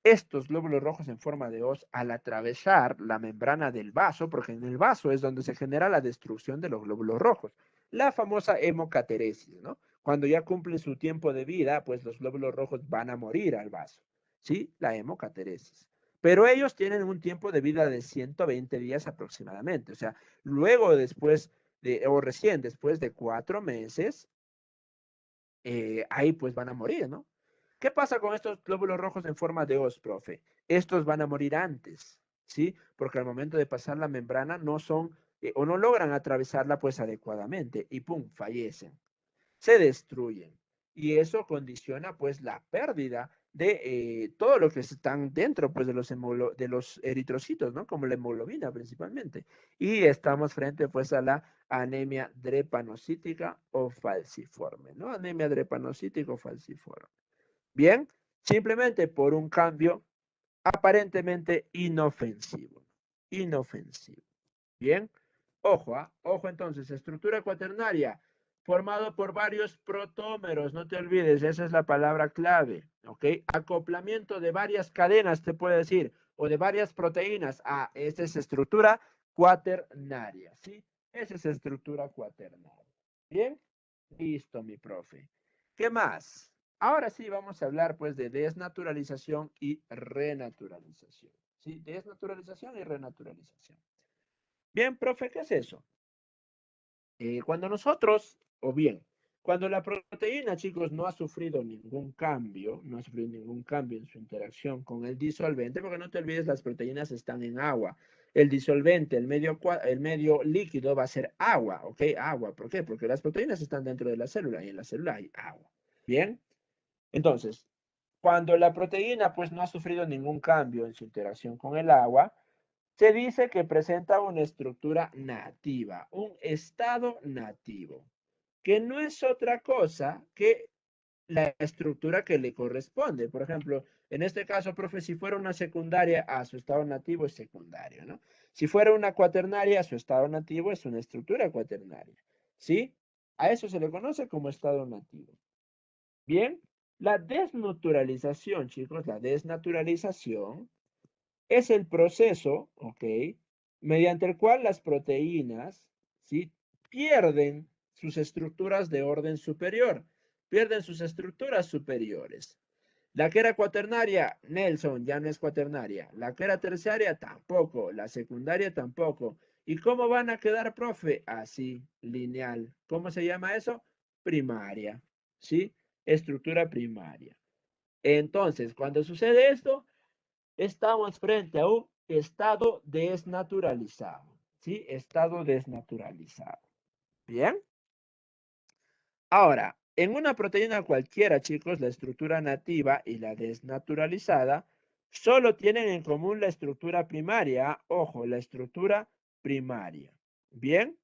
Estos glóbulos rojos en forma de hoz, al atravesar la membrana del vaso, porque en el vaso es donde se genera la destrucción de los glóbulos rojos, la famosa hemocateresis, ¿no? Cuando ya cumplen su tiempo de vida, pues los glóbulos rojos van a morir al vaso, ¿sí? La hemocateresis. Pero ellos tienen un tiempo de vida de 120 días aproximadamente, o sea, luego después o recién después de 4 meses, ahí pues van a morir, ¿no? ¿Qué pasa con estos glóbulos rojos en forma de hoz, profe? Estos van a morir antes, ¿sí? Porque al momento de pasar la membrana no son o no logran atravesarla pues adecuadamente y ¡pum! Fallecen, se destruyen. Y eso condiciona pues la pérdida de todo lo que están dentro pues de los eritrocitos, ¿no? Como la hemoglobina principalmente. Y estamos frente pues a la anemia drepanocítica o falciforme, ¿no? Anemia drepanocítica o falciforme. Bien, simplemente por un cambio aparentemente inofensivo. Inofensivo. Bien, ojo, ojo entonces, estructura cuaternaria, formado por varios protómeros, no te olvides, esa es la palabra clave, ¿ok? Acoplamiento de varias cadenas, te puede decir, o de varias proteínas. Ah, esa es estructura cuaternaria, ¿sí? Esa es estructura cuaternaria. Bien, listo, mi profe. ¿Qué más? Ahora sí vamos a hablar pues de desnaturalización y renaturalización, ¿sí? Desnaturalización y renaturalización. Bien, profe, ¿qué es eso? Cuando nosotros, o bien, cuando la proteína, chicos, no ha sufrido ningún cambio, no ha sufrido ningún cambio en su interacción con el disolvente, porque no te olvides, las proteínas están en agua. El disolvente, el medio líquido va a ser agua, ¿ok? Agua, ¿por qué? Porque las proteínas están dentro de la célula y en la célula hay agua. Bien, entonces, cuando la proteína, pues, no ha sufrido ningún cambio en su interacción con el agua, se dice que presenta una estructura nativa, un estado nativo, que no es otra cosa que la estructura que le corresponde. Por ejemplo, en este caso, profe, si fuera una secundaria, a su estado nativo es secundario, ¿no? Si fuera una cuaternaria, su estado nativo es una estructura cuaternaria, ¿sí? A eso se le conoce como estado nativo. Bien, la desnaturalización, chicos, la desnaturalización es el proceso, ¿ok? Mediante el cual las proteínas, ¿sí? Pierden sus estructuras de orden superior, pierden sus estructuras superiores. La que era cuaternaria, Nelson, ya no es cuaternaria. La que era terciaria, tampoco. La secundaria, tampoco. ¿Y cómo van a quedar, profe? Así, lineal. ¿Cómo se llama eso? Primaria, ¿sí? Estructura primaria. Entonces, cuando sucede esto, estamos frente a un estado desnaturalizado, ¿sí? Estado desnaturalizado. ¿Bien? Ahora, en una proteína cualquiera, chicos, la estructura nativa y la desnaturalizada solo tienen en común la estructura primaria. Ojo, la estructura primaria. ¿Bien?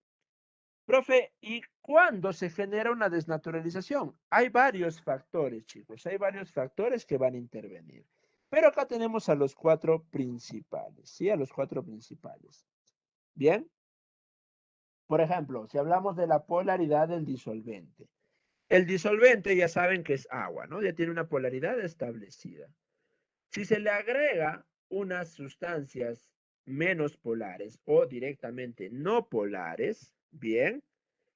Profe, ¿y cuándo se genera una desnaturalización? Hay varios factores, chicos, hay varios factores que van a intervenir. Pero acá tenemos a los 4 principales, ¿sí? A los 4 principales. ¿Bien? Por ejemplo, si hablamos de la polaridad del disolvente. El disolvente ya saben que es agua, ¿no? Ya tiene una polaridad establecida. Si se le agrega unas sustancias menos polares o directamente no polares, bien,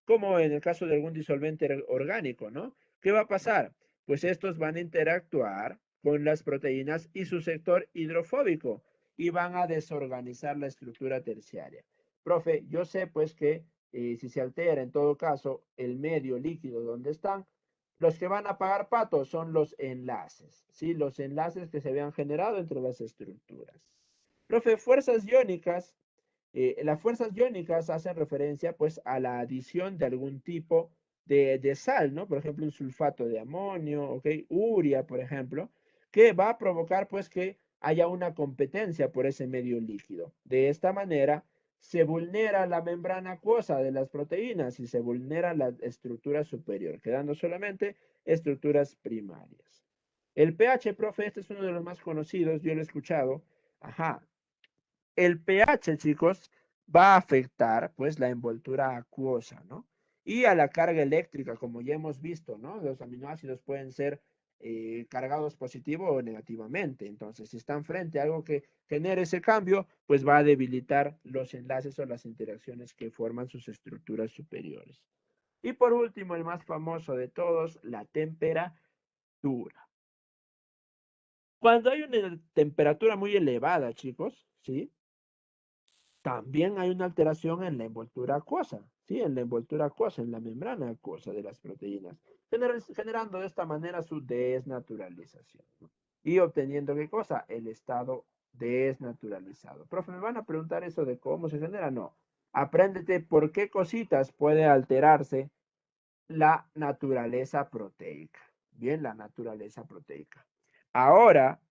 como en el caso de algún disolvente orgánico, ¿no? ¿Qué va a pasar? Pues estos van a interactuar con las proteínas y su sector hidrofóbico y van a desorganizar la estructura terciaria. Profe, yo sé pues que si se altera en todo caso el medio líquido donde están, los que van a pagar patos son los enlaces, ¿sí? Los enlaces que se habían generado entre las estructuras. Profe, fuerzas iónicas. Las fuerzas iónicas hacen referencia pues a la adición de algún tipo de sal, ¿no? Por ejemplo, un sulfato de amonio, ¿ok? Urea, por ejemplo, que va a provocar pues que haya una competencia por ese medio líquido. De esta manera se vulnera la membrana acuosa de las proteínas y se vulnera la estructura superior, quedando solamente estructuras primarias. El pH, profe, este es uno de los más conocidos, yo lo he escuchado. Ajá, el pH, chicos, va a afectar pues la envoltura acuosa, ¿no? Y a la carga eléctrica, como ya hemos visto, ¿no? Los aminoácidos pueden ser cargados positivo o negativamente. Entonces, si están frente a algo que genere ese cambio, pues va a debilitar los enlaces o las interacciones que forman sus estructuras superiores. Y por último, el más famoso de todos, la temperatura. Cuando hay una temperatura muy elevada, chicos, ¿sí? También hay una alteración en la envoltura acuosa, ¿sí? En la envoltura acuosa, en la membrana acuosa de las proteínas, generando de esta manera su desnaturalización, ¿no? Y obteniendo, ¿qué cosa? El estado desnaturalizado. Profe, ¿me van a preguntar eso de cómo se genera? No. Apréndete por qué cositas puede alterarse la naturaleza proteica. Bien, la naturaleza proteica. Ahora,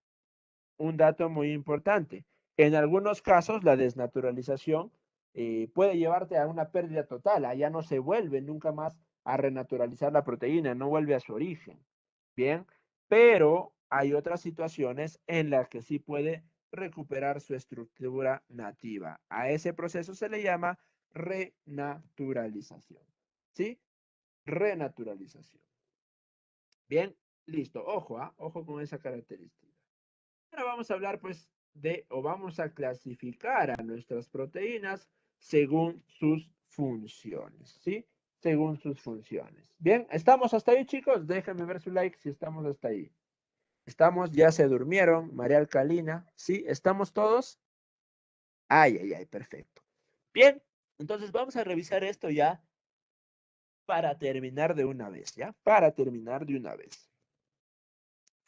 un dato muy importante. En algunos casos, la desnaturalización puede llevarte a una pérdida total. Allá no se vuelve nunca más a renaturalizar la proteína, no vuelve a su origen. Bien, pero hay otras situaciones en las que sí puede recuperar su estructura nativa. A ese proceso se le llama renaturalización. ¿Sí? Renaturalización. Bien, listo. Ojo, ojo con esa característica. Ahora vamos a hablar pues o vamos a clasificar a nuestras proteínas según sus funciones, ¿sí? Según sus funciones. Bien, ¿estamos hasta ahí, chicos? Déjenme ver su like si estamos hasta ahí. Estamos, ya se durmieron, María Alcalina, ¿sí? ¿Estamos todos? Ay, ay, ay, perfecto. Bien, entonces vamos a revisar esto ya para terminar de una vez, ¿ya? Para terminar de una vez.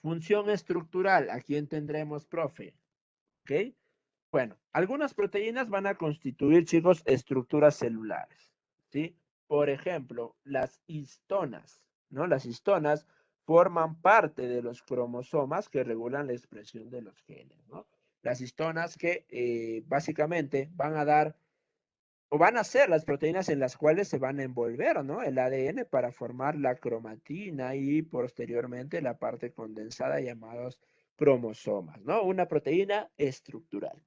Función estructural, ¿a quién tendremos, profe? ¿Ok? Bueno, algunas proteínas van a constituir, chicos, estructuras celulares, ¿sí? Por ejemplo, las histonas, ¿no? Las histonas forman parte de los cromosomas que regulan la expresión de los genes, ¿no? Las histonas que básicamente van a dar o van a ser las proteínas en las cuales se van a envolver, ¿no? El ADN para formar la cromatina y posteriormente la parte condensada llamados cromosomas, ¿no? Una proteína estructural.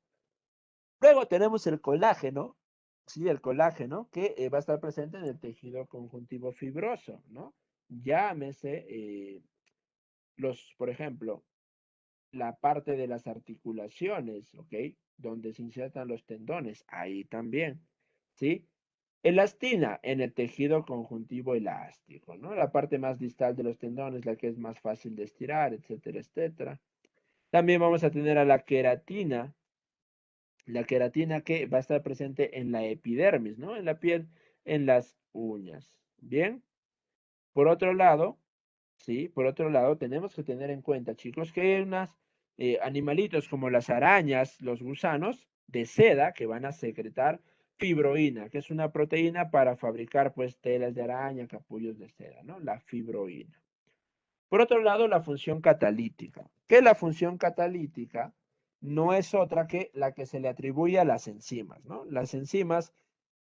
Luego tenemos el colágeno, sí, el colágeno, que va a estar presente en el tejido conjuntivo fibroso, ¿no? Llámese por ejemplo, la parte de las articulaciones, ¿ok? Donde se insertan los tendones, ahí también, ¿sí? Elastina en el tejido conjuntivo elástico, ¿no? La parte más distal de los tendones, la que es más fácil de estirar, etcétera, etcétera. También vamos a tener a la queratina que va a estar presente en la epidermis, ¿no? En la piel, en las uñas. Bien. Por otro lado, sí, por otro lado, tenemos que tener en cuenta, chicos, que hay unos animalitos como las arañas, los gusanos de seda que van a secretar fibroína, que es una proteína para fabricar, pues, telas de araña, capullos de seda, ¿no? La fibroína. Por otro lado, la función catalítica, que la función catalítica no es otra que la que se le atribuye a las enzimas, ¿no? Las enzimas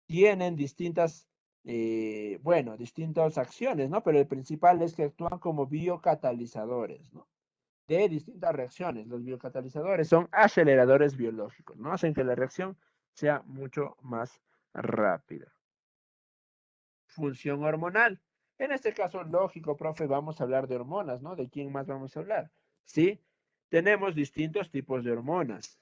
tienen distintas, distintas acciones, ¿no? Pero el principal es que actúan como biocatalizadores, ¿no? De distintas reacciones. Los biocatalizadores son aceleradores biológicos, ¿no? Hacen que la reacción sea mucho más rápida. función hormonal. En este caso, lógico, profe, vamos a hablar de hormonas, ¿no? ¿De quién más vamos a hablar? ¿Sí? Tenemos distintos tipos de hormonas,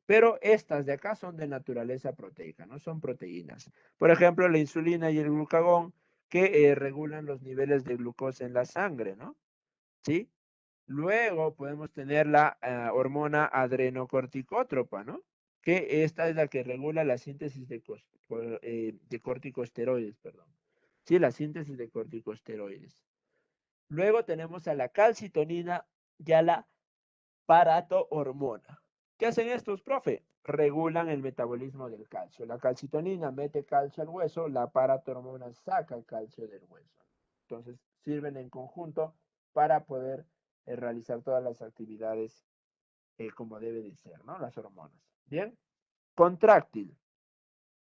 pero estas de acá son de naturaleza proteica, ¿no? Son proteínas. Por ejemplo, la insulina y el glucagón que regulan los niveles de glucosa en la sangre, ¿no? ¿Sí? Luego podemos tener la hormona adrenocorticótropa, ¿no? Que esta es la que regula la síntesis de corticosteroides, perdón. Sí, la síntesis de corticosteroides. Luego tenemos a la calcitonina y a la paratohormona. ¿Qué hacen estos, profe? Regulan el metabolismo del calcio. La calcitonina mete calcio al hueso, la paratohormona saca el calcio del hueso. Entonces, sirven en conjunto para poder realizar todas las actividades como debe de ser, ¿no? Las hormonas. Bien. Contráctil.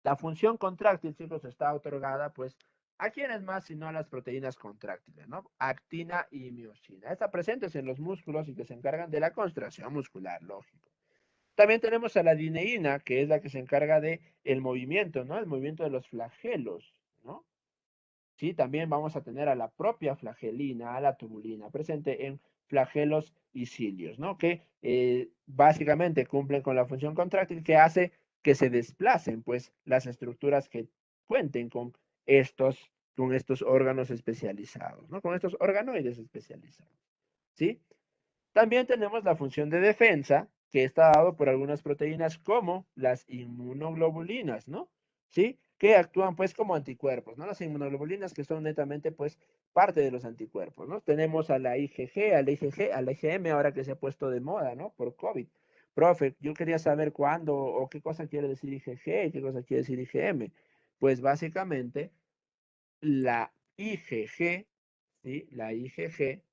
La función contráctil, chicos, está otorgada, pues, ¿a quiénes más sino a las proteínas contráctiles, ¿no? Actina y miosina. Están presentes en los músculos y que se encargan de la contracción muscular, lógico. También tenemos a la dineína, que es la que se encarga de el movimiento, ¿no? El movimiento de los flagelos, ¿no? Sí, también vamos a tener a la propia flagelina, a la tubulina, presente en flagelos y cilios, ¿no? Que básicamente cumplen con la función contráctil que hace que se desplacen, pues, las estructuras que cuenten con estos órganos especializados, ¿no? Con estos organoides especializados, ¿sí? También tenemos la función de defensa, que está dado por algunas proteínas como las inmunoglobulinas, ¿no? ¿Sí? Que actúan pues como anticuerpos, ¿no? Las inmunoglobulinas que son netamente pues parte de los anticuerpos, ¿no? Tenemos a la IgG, a la IgG, a la IgM ahora que se ha puesto de moda, ¿no? Por COVID. Profe, yo quería saber cuándo o qué cosa quiere decir IgG y qué cosa quiere decir IgM. Pues básicamente la IgG, ¿sí? La IgG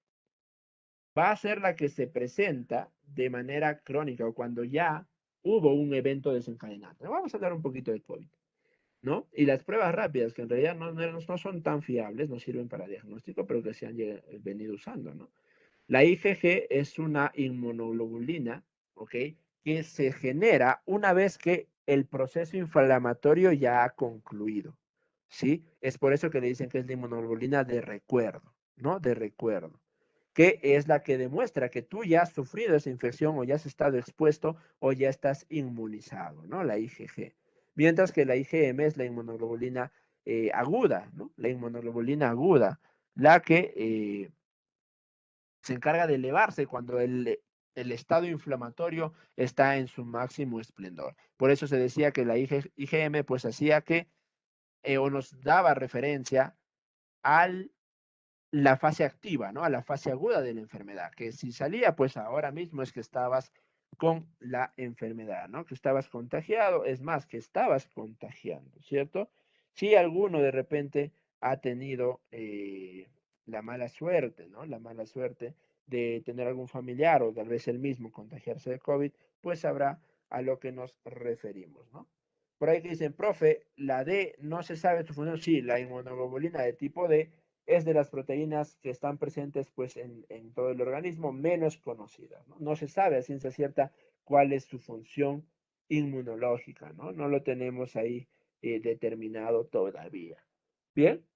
va a ser la que se presenta de manera crónica o cuando ya hubo un evento desencadenante. Vamos a hablar un poquito de COVID, ¿no? Y las pruebas rápidas, que en realidad no son tan fiables, no sirven para diagnóstico, pero que se han venido usando, ¿no? La IgG es una inmunoglobulina, ¿ok? Que se genera una vez que el proceso inflamatorio ya ha concluido, ¿sí? Es por eso que le dicen que es la inmunoglobulina de recuerdo, ¿no? De recuerdo, que es la que demuestra que tú ya has sufrido esa infección o ya has estado expuesto o ya estás inmunizado, ¿no? La IgG. Mientras que la IgM es la inmunoglobulina aguda, ¿no? La inmunoglobulina aguda, la que se encarga de elevarse cuando el estado inflamatorio está en su máximo esplendor. Por eso se decía que la IgM pues hacía que o nos daba referencia a la fase activa, ¿no? A la fase aguda de la enfermedad, que si salía pues ahora mismo es que estabas con la enfermedad, ¿no? Que estabas contagiado, es más, que estabas contagiando, ¿cierto? Si alguno de repente ha tenido la mala suerte, ¿no? La mala suerte de tener algún familiar o tal vez él mismo contagiarse de COVID, pues sabrá a lo que nos referimos, ¿no? Por ahí que dicen, profe, la D no se sabe su función. Sí, la inmunoglobulina de tipo D es de las proteínas que están presentes pues en todo el organismo menos conocidas, ¿no? No se sabe a ciencia cierta cuál es su función inmunológica, ¿no? No lo tenemos ahí determinado todavía. Bien,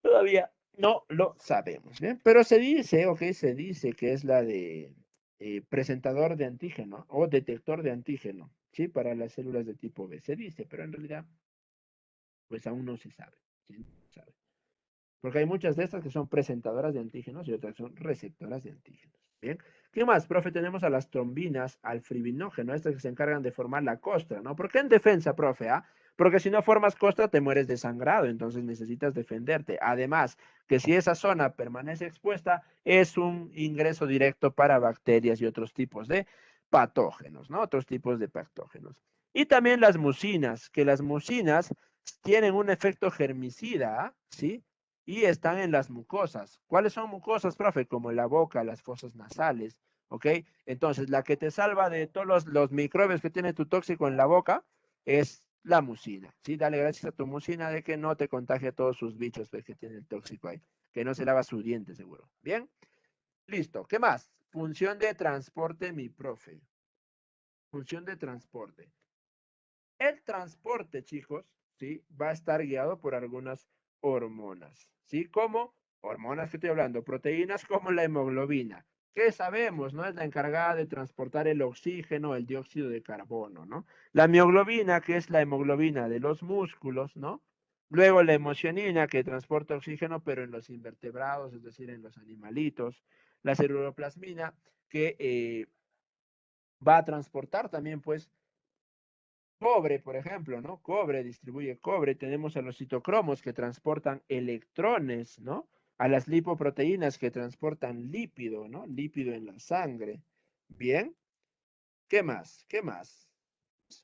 todavía no lo sabemos, ¿bien? Pero se dice, ok, se dice que es la de presentador de antígeno o detector de antígeno, ¿sí? Para las células de tipo B. Se dice, pero en realidad, pues aún no se sabe, ¿sí? No se sabe. Porque hay muchas de estas que son presentadoras de antígenos y otras son receptoras de antígenos. Bien. ¿Qué más, profe? Tenemos a las trombinas, al fibrinógeno, estas que se encargan de formar la costra, ¿no? ¿Por qué en defensa, profe? ¿Ah? Porque si no formas costra te mueres desangrado, entonces necesitas defenderte. Además, que si esa zona permanece expuesta, es un ingreso directo para bacterias y otros tipos de patógenos, ¿no? Otros tipos de patógenos. Y también las mucinas, que las mucinas tienen un efecto germicida, ¿sí? Y están en las mucosas. ¿Cuáles son mucosas, profe? Como la boca, las fosas nasales, ¿ok? Entonces, la que te salva de todos los microbios que tiene tu tóxico en la boca es la mucina, ¿sí? Dale gracias a tu mucina de que no te contagie todos sus bichos pues, que tiene el tóxico ahí, que no se lava su diente seguro. ¿Bien? Listo. ¿Qué más? Función de transporte, mi profe. Función de transporte. El transporte, chicos, ¿sí? Va a estar guiado por algunas hormonas, ¿sí? ¿Cómo? Hormonas que estoy hablando, proteínas como la hemoglobina, que sabemos, ¿no? Es la encargada de transportar el oxígeno, el dióxido de carbono, ¿no? La mioglobina, que es la hemoglobina de los músculos, ¿no? Luego la hemocionina, que transporta oxígeno, pero en los invertebrados, es decir, en los animalitos. La ceruloplasmina, que va a transportar también, pues, cobre, por ejemplo, ¿no? Cobre, distribuye cobre. Tenemos a los citocromos que transportan electrones, ¿no? A las lipoproteínas que transportan lípido, ¿no? Lípido en la sangre. Bien. ¿Qué más? ¿Qué más?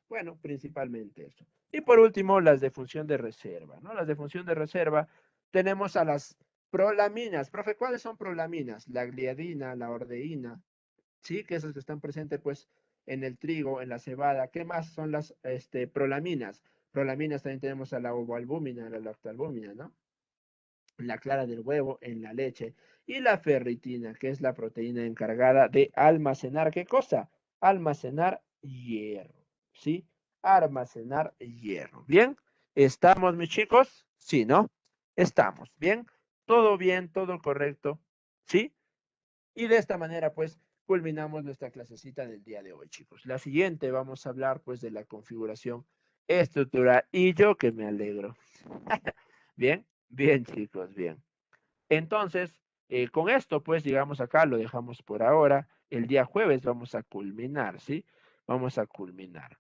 Bueno, principalmente eso. Y por último, las de función de reserva, ¿no? Las de función de reserva, tenemos a las prolaminas. Profe, ¿cuáles son prolaminas? La gliadina, la ordeína, ¿sí? Que esas que están presentes, pues, en el trigo, en la cebada. ¿Qué más son las prolaminas? Prolaminas también tenemos a la ovoalbúmina, la lactalbúmina, ¿no? En la clara del huevo, en la leche. Y la ferritina, que es la proteína encargada de almacenar, ¿qué cosa? Almacenar hierro, ¿sí? Almacenar hierro. ¿Bien? ¿Estamos, mis chicos? Sí, ¿no? Estamos. Bien, todo correcto, ¿sí? Y de esta manera, pues, culminamos nuestra clasecita del día de hoy, chicos. La siguiente vamos a hablar, pues, de la configuración estructural. Y yo que me alegro. Bien, bien, chicos, bien. Entonces, con esto, pues, llegamos acá, lo dejamos por ahora. El día jueves vamos a culminar, ¿sí? Vamos a culminar.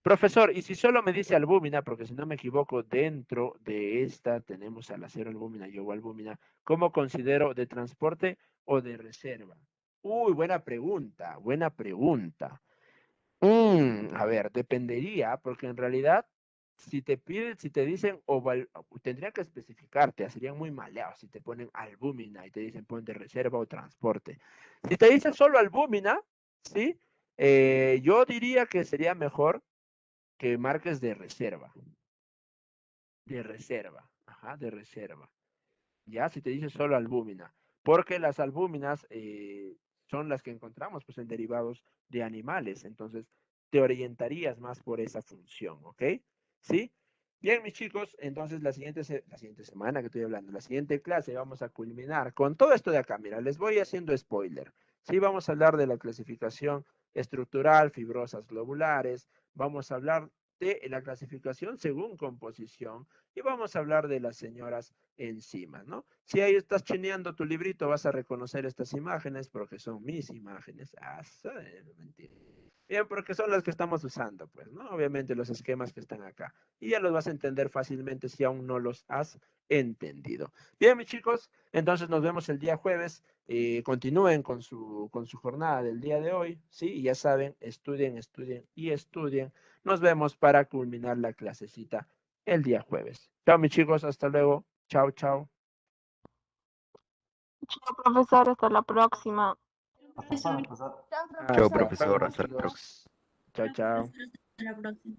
Profesor, y si solo me dice albúmina, porque si no me equivoco, dentro de esta tenemos al acero albúmina y albúmina, ¿cómo considero de transporte o de reserva? Uy, buena pregunta, buena pregunta. A ver, dependería, porque en realidad, si te piden, si te dicen oval, tendría que especificarte, serían muy maleados si te ponen albúmina y te dicen pon de reserva o transporte. Si te dicen solo albúmina, ¿sí? Yo diría que sería mejor que marques de reserva, ajá, de reserva. Ya, si te dice solo albúmina, porque las albúminas son las que encontramos pues en derivados de animales, entonces te orientarías más por esa función, ¿ok? ¿Sí? Bien, mis chicos, entonces la siguiente semana que estoy hablando, la siguiente clase vamos a culminar con todo esto de acá. Mira, les voy haciendo spoiler. Sí, vamos a hablar de la clasificación estructural, fibrosas globulares, vamos a hablar de la clasificación según composición y vamos a hablar de las señoras enzimas, ¿no? Si ahí estás chineando tu librito, vas a reconocer estas imágenes porque son mis imágenes. Ah, mentira. Bien, porque son las que estamos usando, pues, ¿no? Obviamente los esquemas que están acá. Y ya los vas a entender fácilmente si aún no los has entendido. Bien, mis chicos, entonces nos vemos el día jueves. Continúen con su jornada del día de hoy, ¿sí? Y ya saben, estudien, estudien y estudien. Nos vemos para culminar la clasecita el día jueves. Chao, mis chicos, hasta luego. Chao, chao. Chao, profesor, hasta la próxima. Profesor. Chao, Hasta profesor. luego, Hasta la próxima. chicos. Chao, chao. Hasta la próxima.